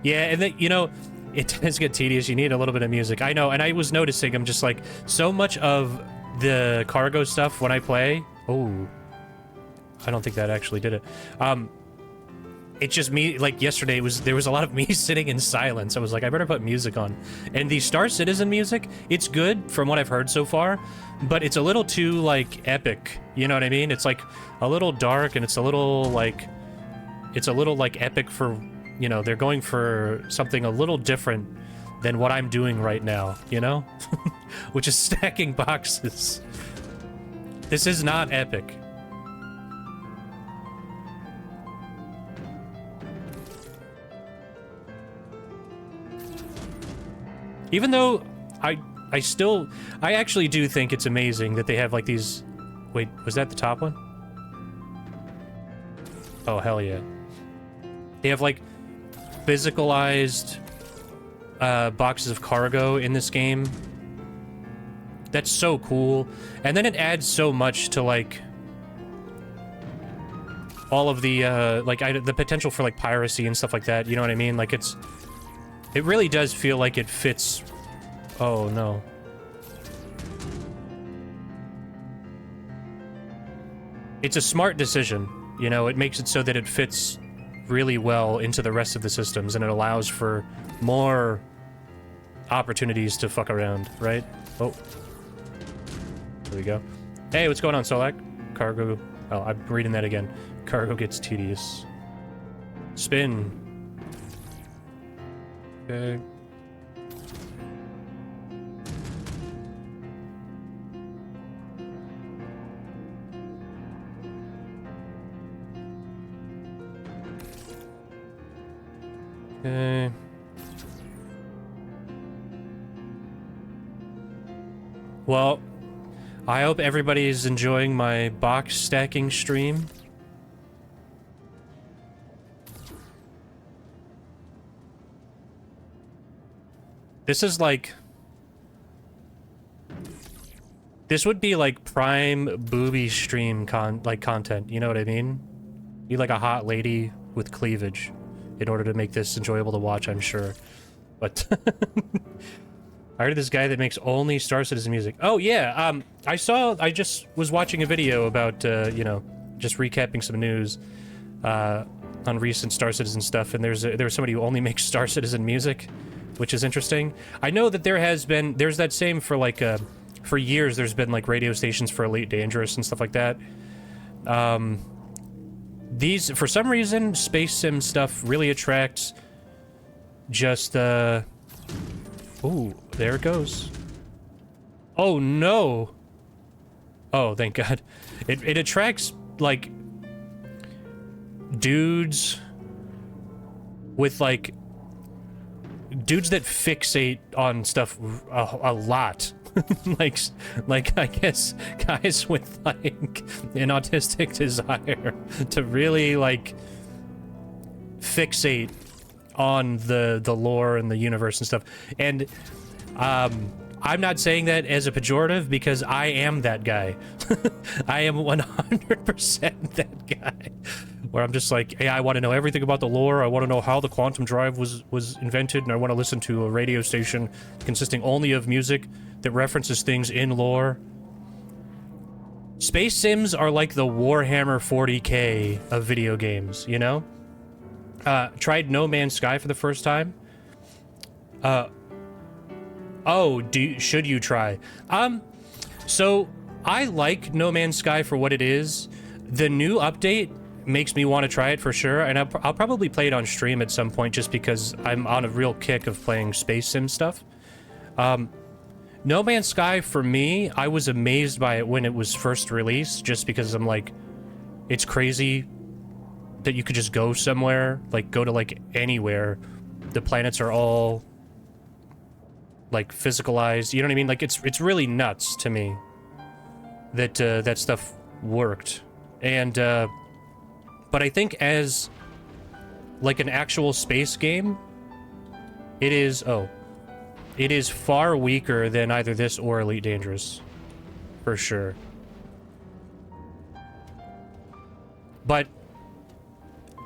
Yeah, and then, you know, it does get tedious. You need a little bit of music. I know, and I was noticing, I'm just like, so much of the cargo stuff when I play... Oh. I don't think that actually did it. It's just me, like, yesterday, there was a lot of me sitting in silence. I was like, I better put music on. And the Star Citizen music, it's good from what I've heard so far, but it's a little too, like, epic. You know what I mean? It's, like, a little dark, and it's a little, like, epic for... You know, they're going for something a little different than what I'm doing right now, you know? Which is stacking boxes. This is not epic. Even though I actually do think it's amazing that they have, like, these... Wait, was that the top one? Oh, hell yeah. They have, like, physicalized boxes of cargo in this game. That's so cool. And then it adds so much to, like, all of the the potential for, like, piracy and stuff like that. You know what I mean? Like, it really does feel like it fits. Oh no. it's a smart decision. You know, it makes it so that it fits really well into the rest of the systems, and it allows for more opportunities to fuck around, right? Oh. There we go. Hey, what's going on, Solak? Cargo... Oh, I'm reading that again. Cargo gets tedious. Spin. Okay. Okay. Well, I hope everybody's enjoying my box stacking stream. This is like... This would be like prime booby stream content, you know what I mean? Be like a hot lady with cleavage in order to make this enjoyable to watch, I'm sure. But... I heard this guy that makes only Star Citizen music. Oh, yeah, I just was watching a video about, you know, just recapping some news, on recent Star Citizen stuff, and there's somebody who only makes Star Citizen music, which is interesting. I know that there's that same for, like, for years there's been, like, radio stations for Elite Dangerous and stuff like that. These, for some reason, space sim stuff really attracts just, ooh, there it goes. Oh, no. Oh, thank God. It attracts, like, dudes with, like, dudes that fixate on stuff a lot. like, I guess, guys with, like, an autistic desire to really, like, fixate on the lore and the universe and stuff. And I'm not saying that as a pejorative, because I am that guy. I am 100% that guy, where I'm just like, hey, I want to know everything about the lore. I want to know how the quantum drive was invented, and I want to listen to a radio station consisting only of music that references things in lore. Space sims are like the Warhammer 40K of video games, you know? Tried No Man's Sky for the first time. Oh, should you try? So I like No Man's Sky for what it is. The new update makes me want to try it for sure, and I'll probably play it on stream at some point just because I'm on a real kick of playing space sim stuff. No Man's Sky, for me, I was amazed by it when it was first released, just because I'm like, it's crazy that you could just go somewhere, like, go to, like, anywhere. The planets are all, like, physicalized, you know what I mean? Like, it's really nuts to me that, that stuff worked. And, but I think as, like, an actual space game, it is far weaker than either this or Elite Dangerous. For sure. But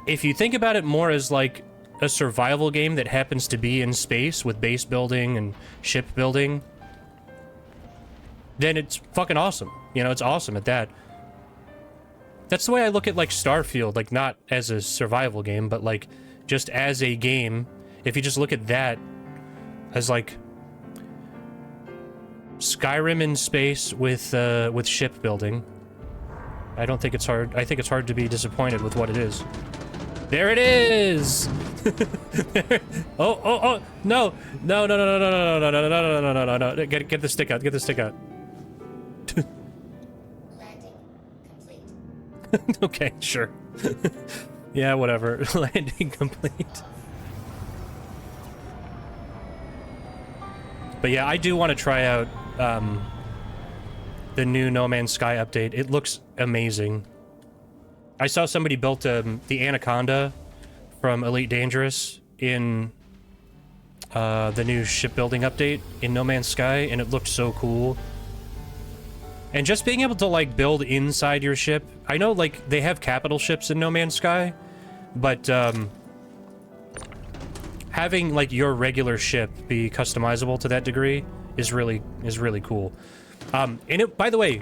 if you think about it more as, like, a survival game that happens to be in space with base building and ship building, then it's fucking awesome. You know, it's awesome at that. That's the way I look at, like, Starfield, like, not as a survival game, but, like, just as a game. If you just look at that as, like, Skyrim in space with shipbuilding, I don't think it's hard. I think it's hard to be disappointed with what it is. There it is! Oh, no! No, no, no, no, no, no, no, no, no, no, no, no, no, no, get the stick out, get the stick out. Landing complete. Okay, sure. Yeah, whatever. Landing complete. But yeah, I do want to try out the new No Man's Sky update. It looks amazing. I saw somebody built the Anaconda from Elite Dangerous in the new shipbuilding update in No Man's Sky, and it looked so cool. And just being able to, like, build inside your ship. I know, like, they have capital ships in No Man's Sky, but having, like, your regular ship be customizable to that degree is really cool. And it, by the way,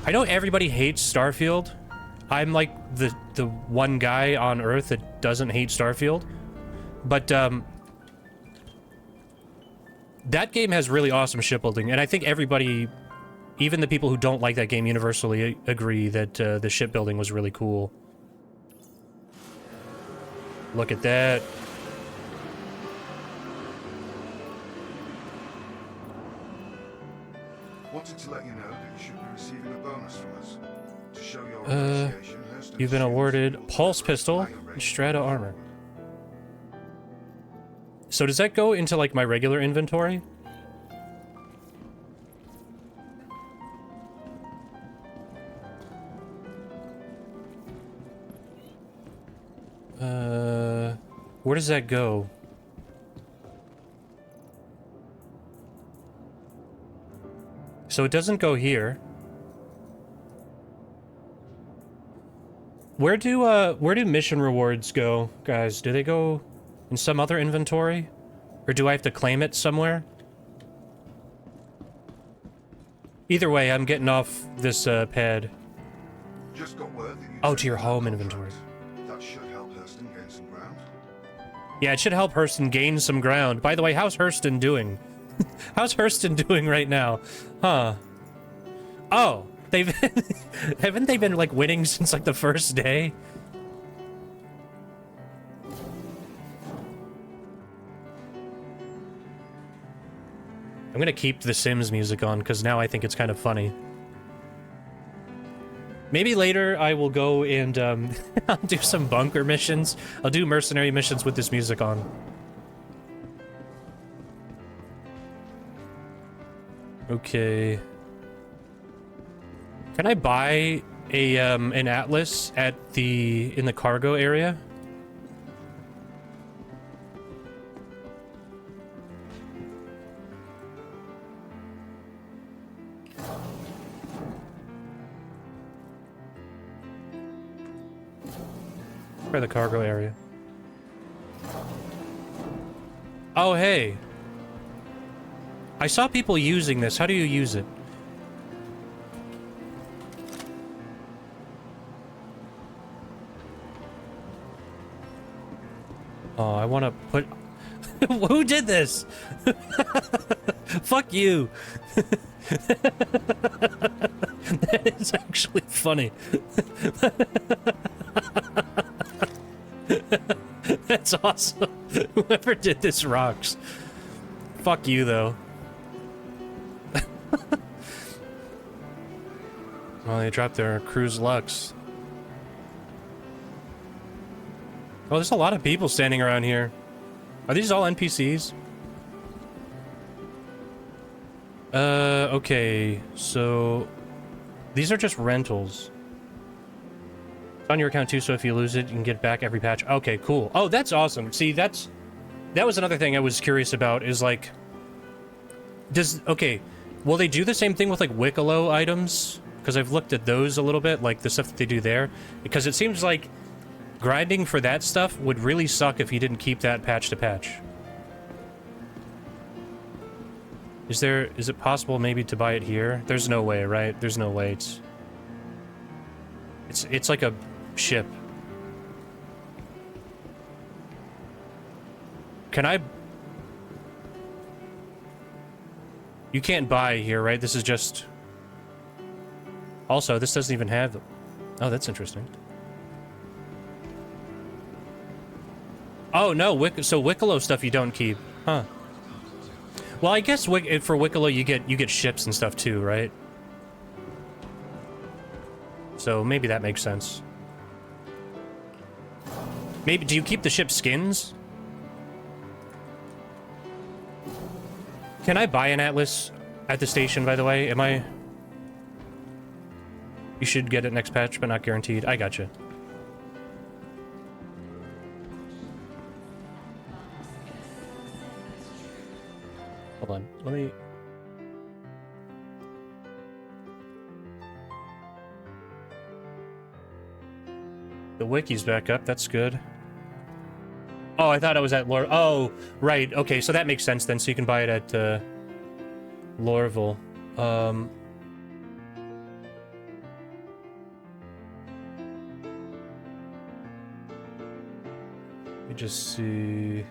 I know everybody hates Starfield, I'm like the one guy on Earth that doesn't hate Starfield. But that game has really awesome shipbuilding, and I think everybody, even the people who don't like that game, universally agree that the shipbuilding was really cool. Look at that. Wanted to let you know that you should be receiving a bonus from us. To show your appreciation, Hurston You've been ships awarded will Pulse have Pistol higher and rating Strata going Armor. forward. So does that go into, like, my regular inventory? Where does that go? So it doesn't go here. Where do mission rewards go, guys? Do they go in some other inventory? Or do I have to claim it somewhere? Either way, I'm getting off this pad. Just got word that you Oh, took to your that home contract. inventory. That should help Hurston gain some ground. Yeah, it should help Hurston gain some ground. By the way, how's Hurston doing? How's Hurston doing right now? Huh. Oh, they've... haven't they been, like, winning since, like, the first day? I'm gonna keep the Sims music on, because now I think it's kind of funny. Maybe later I will go and, I'll do some bunker missions. I'll do mercenary missions with this music on. Okay. Can I buy a, an Atlas in the cargo area? Or the cargo area. Oh, hey. I saw people using this. How do you use it? Oh, I want to put... Who did this? Fuck you. That is actually funny. That's awesome. Whoever did this rocks. Fuck you, though. Well, they dropped their cruise Lux. Oh, there's a lot of people standing around here. Are these all NPCs? Okay, so... These are just rentals. It's on your account too, so if you lose it, you can get back every patch. Okay, cool. Oh, that's awesome. See, that was another thing I was curious about, is like... Okay, will they do the same thing with, like, Wicklow items? Because I've looked at those a little bit, like the stuff that they do there. Because it seems like grinding for that stuff would really suck if you didn't keep that patch to patch. Is it possible maybe to buy it here? There's no way, right? There's no way. It's like a ship. Can I... You can't buy here, right? This is just... Also, this doesn't even have... Oh, that's interesting. Oh, no, so Wicklow stuff you don't keep. Huh. Well, I guess for Wicklow you get ships and stuff too, right? So maybe that makes sense. Maybe, do you keep the ship skins? Can I buy an Atlas at the station, by the way? Am I... You should get it next patch, but not guaranteed. I gotcha. Hold on, let me... The wiki's back up, that's good. Oh, I thought I was at Lore... Oh, right, okay, so that makes sense then, so you can buy it at, Lorville. just see.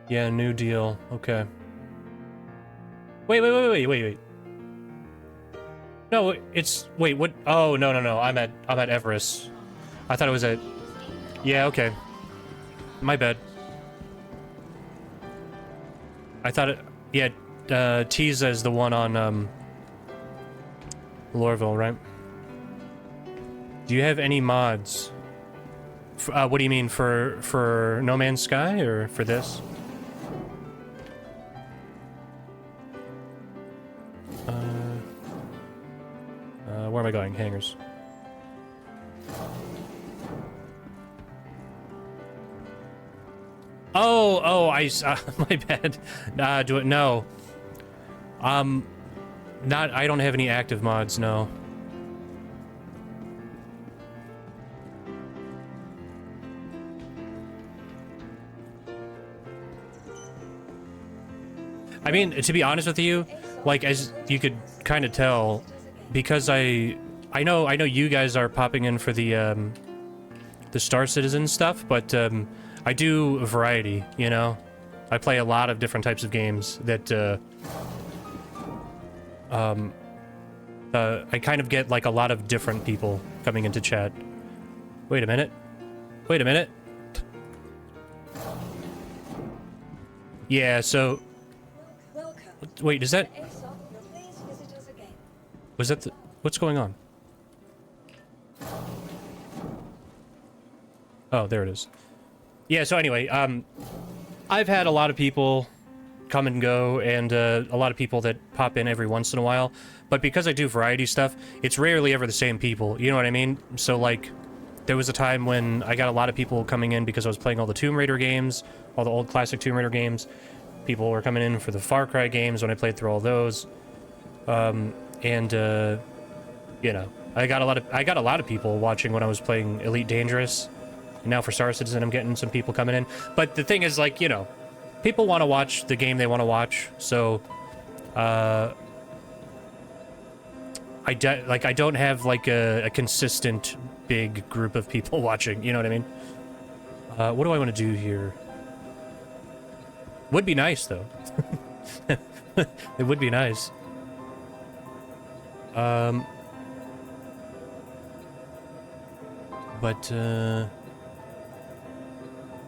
Yeah, New Deal. Okay. Wait. No, it's wait. What? Oh no. I'm at Everest. I thought it was at. Yeah. Okay. My bad. I thought it. Yeah. Tiza is the one on Lorville, right? Do you have any mods? What do you mean for No Man's Sky or for this? Where am I going? Hangars. Oh, my bad. Do it. No. I don't have any active mods, no. I mean, to be honest with you, like, as you could kind of tell, because I know you guys are popping in for the Star Citizen stuff, but I do a variety, you know? I play a lot of different types of games that I kind of get like a lot of different people coming into chat. Wait a minute. Yeah, so wait, is that... Was that the... What's going on? Oh, there it is. Yeah, so anyway, I've had a lot of people come and go, and a lot of people that pop in every once in a while, but because I do variety stuff, it's rarely ever the same people, you know what I mean? So, like, there was a time when I got a lot of people coming in because I was playing all the Tomb Raider games, all the old classic Tomb Raider games. People were coming in for the Far Cry games when I played through all those. You know, I got a lot of people watching when I was playing Elite Dangerous. And now for Star Citizen, I'm getting some people coming in. But the thing is, like, you know, people want to watch the game they want to watch. So, I don't have like a consistent big group of people watching. You know what I mean? What do I want to do here? Would be nice though. It would be nice. But I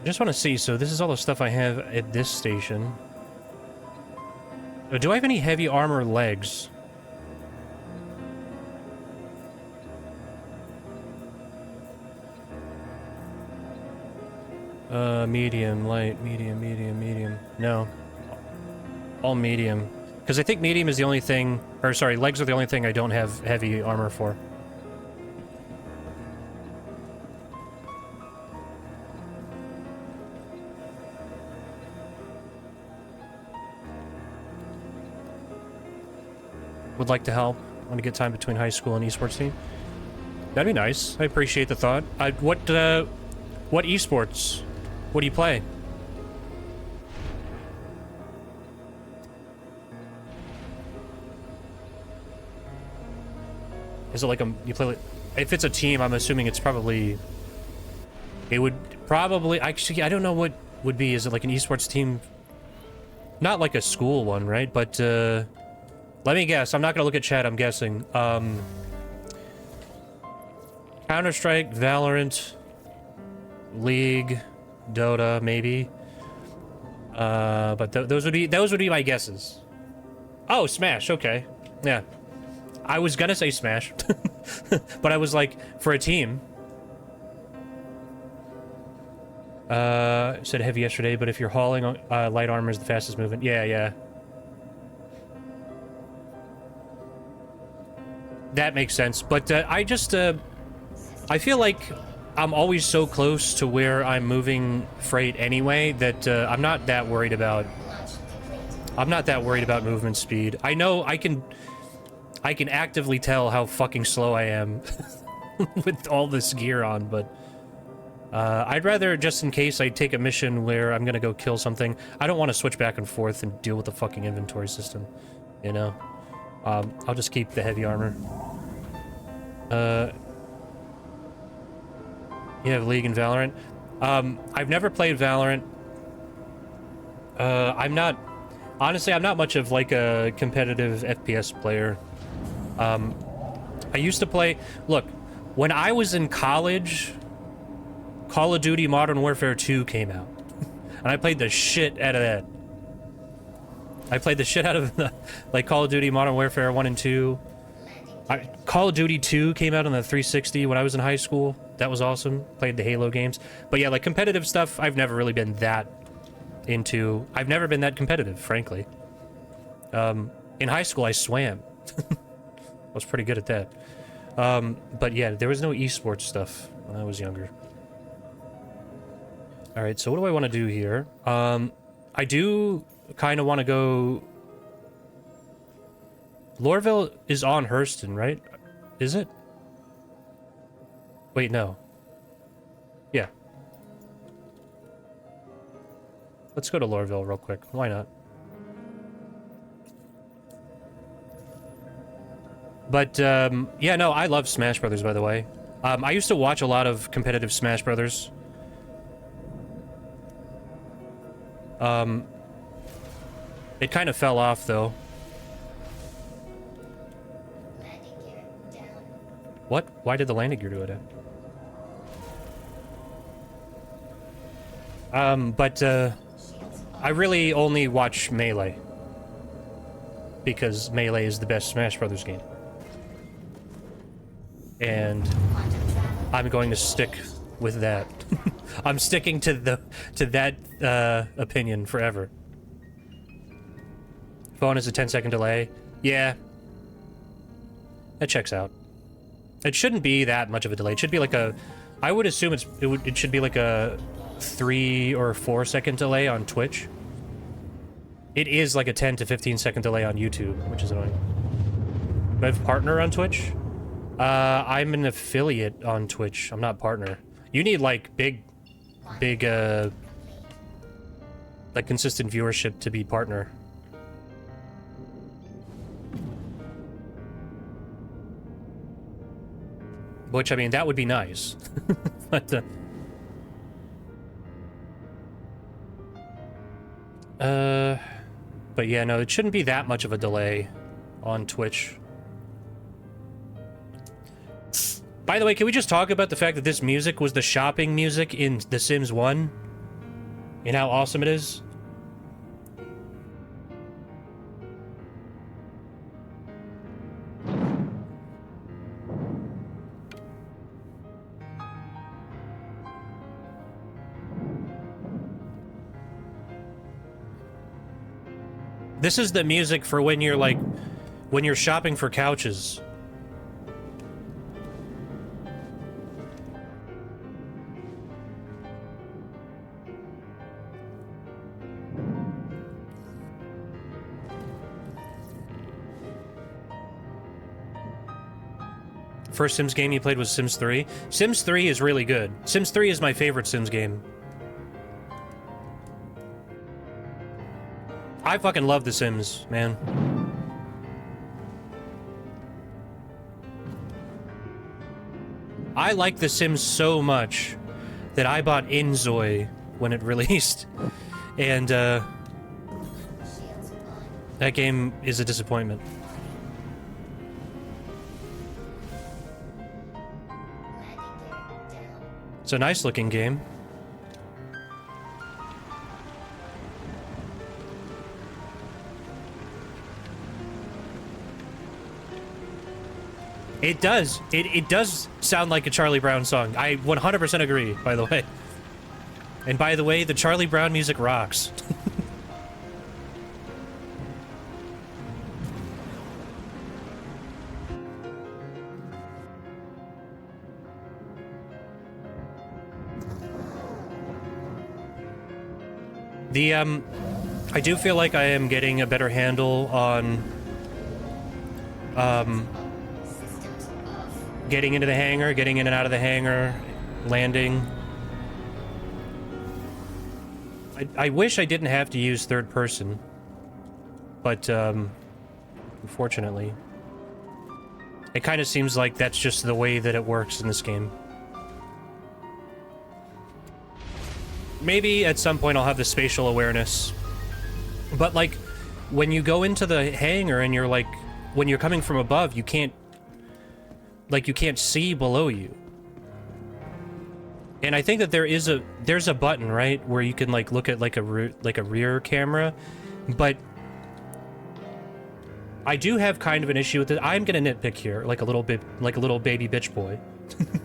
just want to see. So this is all the stuff I have at this station. Do I have any heavy armor legs? Medium, light, medium. No. All medium. Because I think medium is the only thing... Or, sorry, legs are the only thing I don't have heavy armor for. Would like to help. Want to get time between high school and esports team. That'd be nice. I appreciate the thought. What esports? What do you play? Is it like you play like, if it's a team, I'm assuming it's probably, it would probably, actually, I don't know what would be, is it like an esports team? Not like a school one, right? But, let me guess, I'm not gonna look at chat, I'm guessing. Counter-Strike, Valorant, League, Dota, maybe. But those would be my guesses. Oh, Smash, okay. Yeah. I was gonna say Smash, but I was like, for a team. Said heavy yesterday, but if you're hauling, light armor is the fastest movement. Yeah. That makes sense, but I just, I feel like I'm always so close to where I'm moving freight anyway that I'm not that worried about movement speed. I know I can actively tell how fucking slow I am with all this gear on, but I'd rather, just in case I take a mission where I'm gonna go kill something, I don't want to switch back and forth and deal with the fucking inventory system, you know? I'll just keep the heavy armor. You have League and Valorant. I've never played Valorant. Honestly, I'm not much of like a competitive FPS player. I used to play, look, when I was in college, Call of Duty Modern Warfare 2 came out. And I played the shit out of that. I played the shit out of the, like, Call of Duty Modern Warfare 1 and 2. Call of Duty 2 came out on the 360 when I was in high school. That was awesome. Played the Halo games. But yeah, like, competitive stuff, I've never really been that into. I've never been that competitive, frankly. In high school, I swam. I was pretty good at that. But yeah, there was no esports stuff when I was younger. Alright, so what do I want to do here? I do kind of want to go... Lorville is on Hurston, right? Is it? Wait, no. Yeah. Let's go to Lorville real quick. Why not? But, yeah, no, I love Smash Brothers, by the way. I used to watch a lot of competitive Smash Brothers. It kind of fell off, though. Landing gear down. What? Why did the landing gear do it? I really only watch Melee. Because Melee is the best Smash Brothers game. And I'm going to stick with that. I'm sticking to that opinion forever. Phone is a 10-second delay. Yeah. That checks out. It shouldn't be that much of a delay. It should be like a... I would assume it should be like a 3 or 4 second delay on Twitch. It is like a 10 to 15 second delay on YouTube, which is annoying. Do I have partner on Twitch? I'm an affiliate on Twitch. I'm not partner. You need like big, like consistent viewership to be partner. Which, I mean, that would be nice. But, but yeah, no, it shouldn't be that much of a delay on Twitch. By the way, can we just talk about the fact that this music was the shopping music in The Sims 1? And how awesome it is? This is the music for when you're like, when you're shopping for couches. First Sims game you played was Sims 3. Sims 3 is really good. Sims 3 is my favorite Sims game. I fucking love The Sims, man. I like The Sims so much that I bought Inzoi when it released. And, Shields on. that game is a disappointment. Landing gear down. It's a nice looking game. It does. It does sound like a Charlie Brown song. I 100% agree, by the way. And by the way, the Charlie Brown music rocks. I do feel like I am getting a better handle on, Systems off. getting into the hangar, getting in and out of the hangar, landing. I wish I didn't have to use third person, but, unfortunately. It kind of seems like that's just the way that it works in this game. Maybe at some point I'll have the spatial awareness. But, like, when you go into the hangar and you're, like, when you're coming from above, you can't, like, you can't see below you. And I think that there's a button, right, where you can, like, look at, like, a rear camera, but I do have kind of an issue with it. I'm gonna nitpick here, like a little bit, like a little baby bitch boy.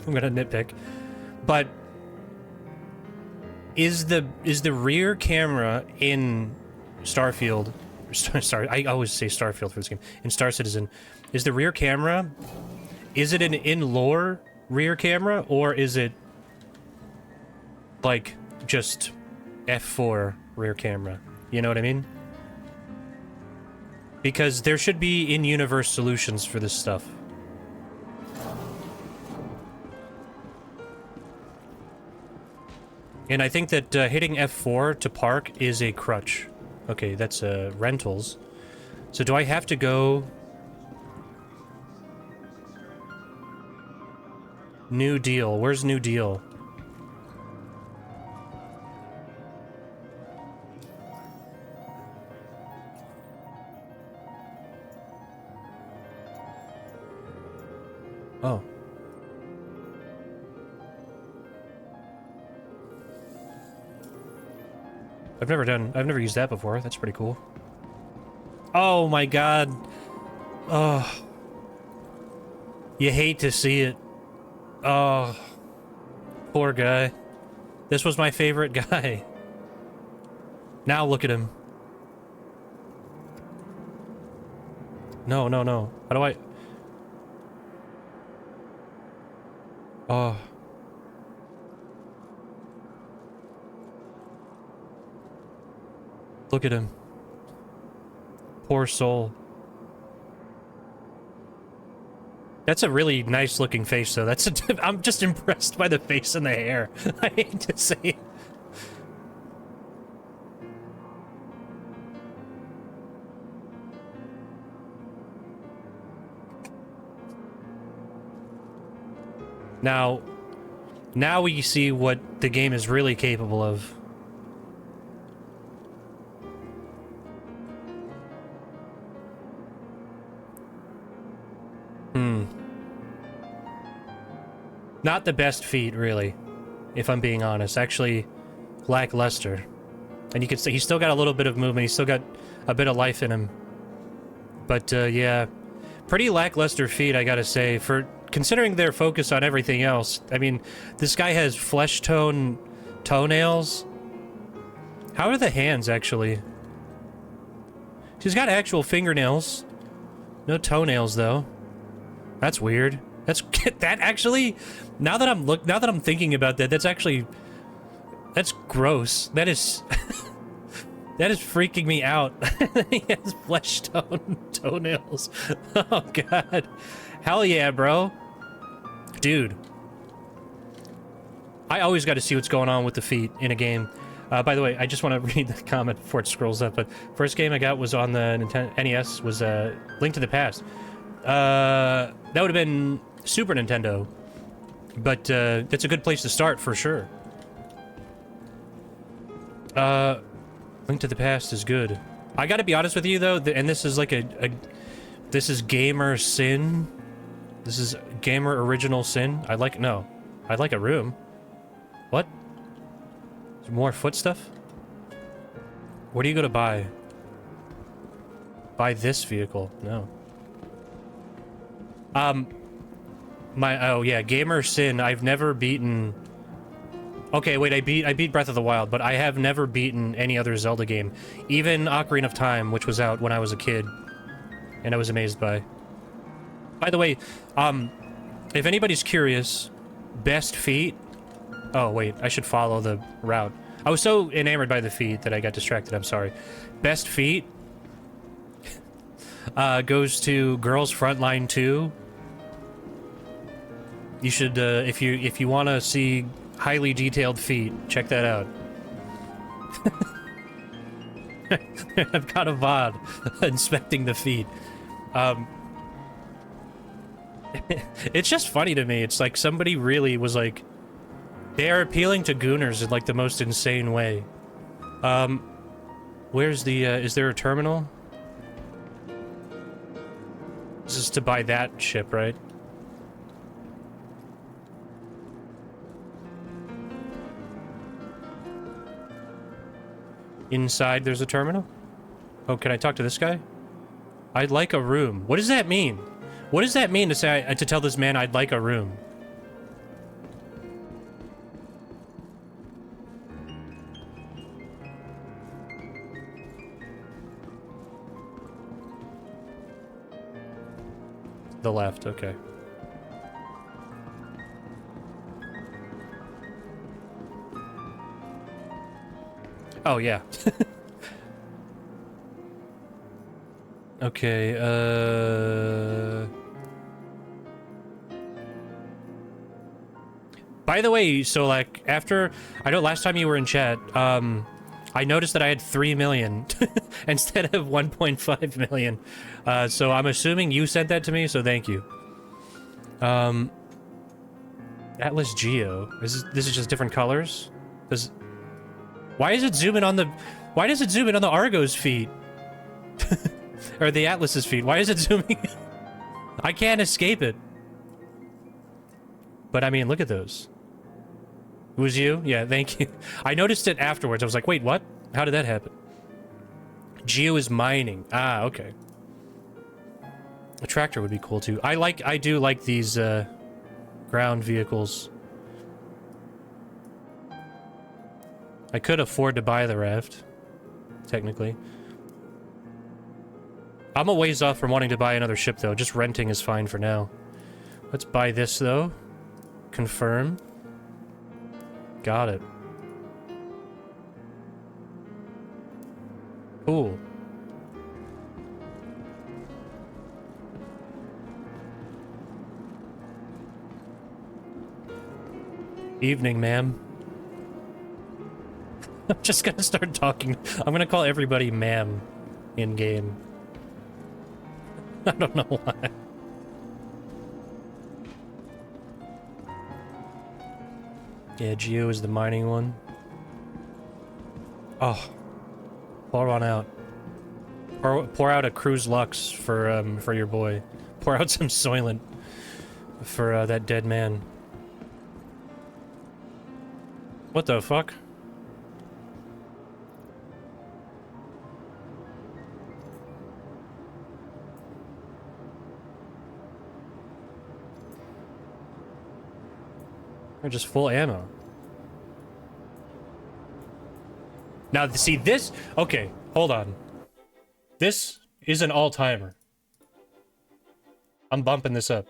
I'm gonna nitpick. But is the rear camera in Starfield, I always say Starfield for this game, in Star Citizen, is the rear camera, is it an in-lore rear camera, or is it like just F4 rear camera? You know what I mean? Because there should be in-universe solutions for this stuff. And I think that hitting F4 to park is a crutch. Okay, that's rentals. So do I have to go... New Deal. Where's New Deal? Oh. I've never used that before. That's pretty cool. Oh my god. Oh. You hate to see it. Oh. Poor guy. This was my favorite guy. Now look at him. No, no, no. How do I... Oh. Look at him. Poor soul. That's a really nice looking face, though. That's I'm just impressed by the face and the hair. I hate to say it. Now we see what the game is really capable of. Not the best feat, really, if I'm being honest. Actually, lackluster. And you can see he's still got a little bit of movement. He's still got a bit of life in him. But, yeah. Pretty lackluster feat, I gotta say, for considering their focus on everything else. I mean, this guy has flesh tone toenails. How are the hands, actually? She's got actual fingernails. No toenails, though. That's weird. That's that actually. Now that I'm thinking about that, that's gross. That is that is freaking me out. He has flesh tone toenails. Oh god. Hell yeah, bro. Dude. I always got to see what's going on with the feet in a game. By the way, I just want to read the comment before it scrolls up, but first game I got was on the NES, was Link to the Past. That would have been Super Nintendo, but that's a good place to start for sure. Link to the Past is good. I gotta be honest with you though, and this is like this is gamer sin. This is gamer original sin. I'd like a room. What? More foot stuff? Where do you go to buy? Buy this vehicle? No. Oh yeah, gamer sin. I've never beaten. Okay, wait. I beat Breath of the Wild, but I have never beaten any other Zelda game, even Ocarina of Time, which was out when I was a kid, and I was amazed by. By the way, if anybody's curious, best feat. Oh wait, I should follow the route. I was so enamored by the feat that I got distracted. I'm sorry. Best feat goes to Girls Frontline 2. You should, if you want to see highly detailed feet, check that out. I've got a VOD inspecting the feet. It's just funny to me. It's like somebody really was like, they are appealing to gooners in like the most insane way. Where's the, is there a terminal? This is to buy that ship, right? Inside there's a terminal? Oh, can I talk to this guy? I'd like a room. What does that mean? What does that mean to say, to tell this man I'd like a room? The left, okay. Oh, yeah. Okay, by the way, so, like, after... I know last time you were in chat, I noticed that I had 3 million instead of 1.5 million. So I'm assuming you sent that to me, so thank you. Atlas Geo. This is just different colors? Why is it zooming on the... Why does it zoom in on the Argo's feet? Or the Atlas's feet. Why is it zooming? I can't escape it. But I mean, look at those. It was you? Yeah, thank you. I noticed it afterwards. I was like, wait, what? How did that happen? Geo is mining. Ah, okay. A tractor would be cool too. I do like these ground vehicles. I could afford to buy the raft, technically. I'm a ways off from wanting to buy another ship though. Just renting is fine for now. Let's buy this though. Confirm. Got it. Cool. Evening, ma'am. I'm just gonna start talking. I'm gonna call everybody ma'am in game. I don't know why. Yeah, Geo is the mining one. Oh, pour one out. Pour out a Cruise Lux for your boy. Pour out some Soylent for that dead man. What the fuck? They're just full ammo. Now, see this... Okay, hold on. This is an all-timer. I'm bumping this up.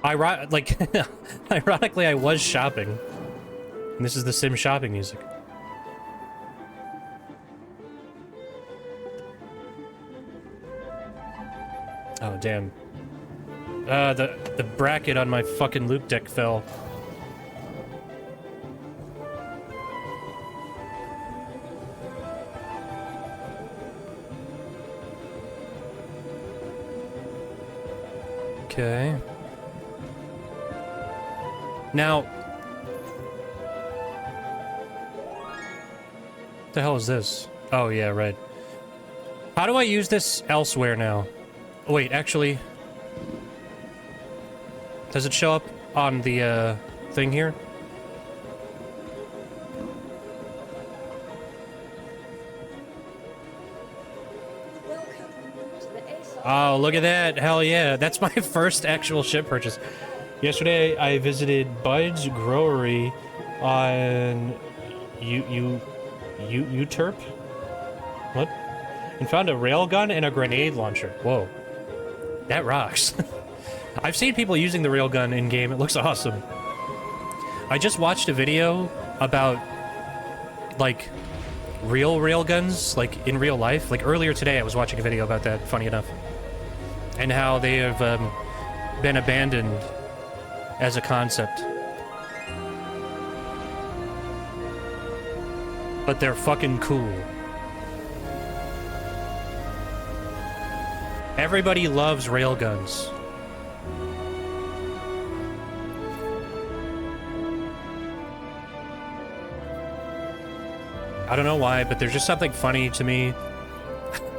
Ironically, I was shopping. And this is the Sim shopping music. Oh, damn. The bracket on my fucking loot deck fell. Okay. Now... What the hell is this? Oh, yeah, right. How do I use this elsewhere now? Oh, wait, actually... Does it show up on the, thing here? Oh, look at that! Hell yeah! That's my first actual ship purchase. Yesterday, I visited Bud's Growery on... Uterp? What? And found a railgun and a grenade launcher. Whoa. That rocks. I've seen people using the railgun in-game. It looks awesome. I just watched a video about, like, real railguns, like, in real life. Like, earlier today, I was watching a video about that, funny enough. And how they have, been abandoned as a concept. but they're fucking cool. Everybody loves railguns. I don't know why, but there's just something funny to me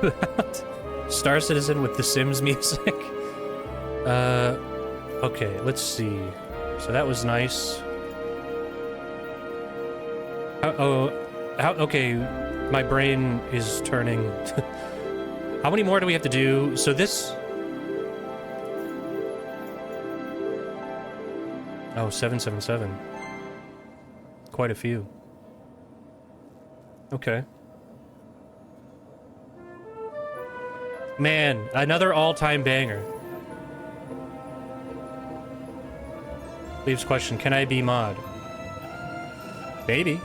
about Star Citizen with the Sims music. Okay, let's see. So that was nice. Okay, my brain is turning. How many more do we have to do? So this... Oh, 777. Quite a few. Okay. Man, another all-time banger. Leaves question, can I be mod? Maybe.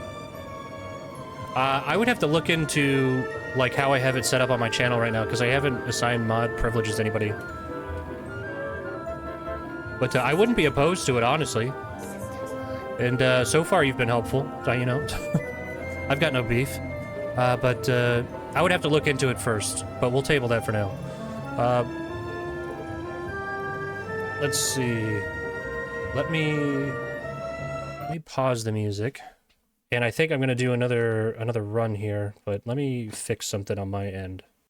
I would have to look into, like, how I have it set up on my channel right now, because I haven't assigned mod privileges to anybody. But I wouldn't be opposed to it, honestly. And so far you've been helpful, so, you know. I've got no beef. But I would have to look into it first, but we'll table that for now. Let's see. Let me pause the music. And I think I'm gonna do another run here, but let me fix something on my end.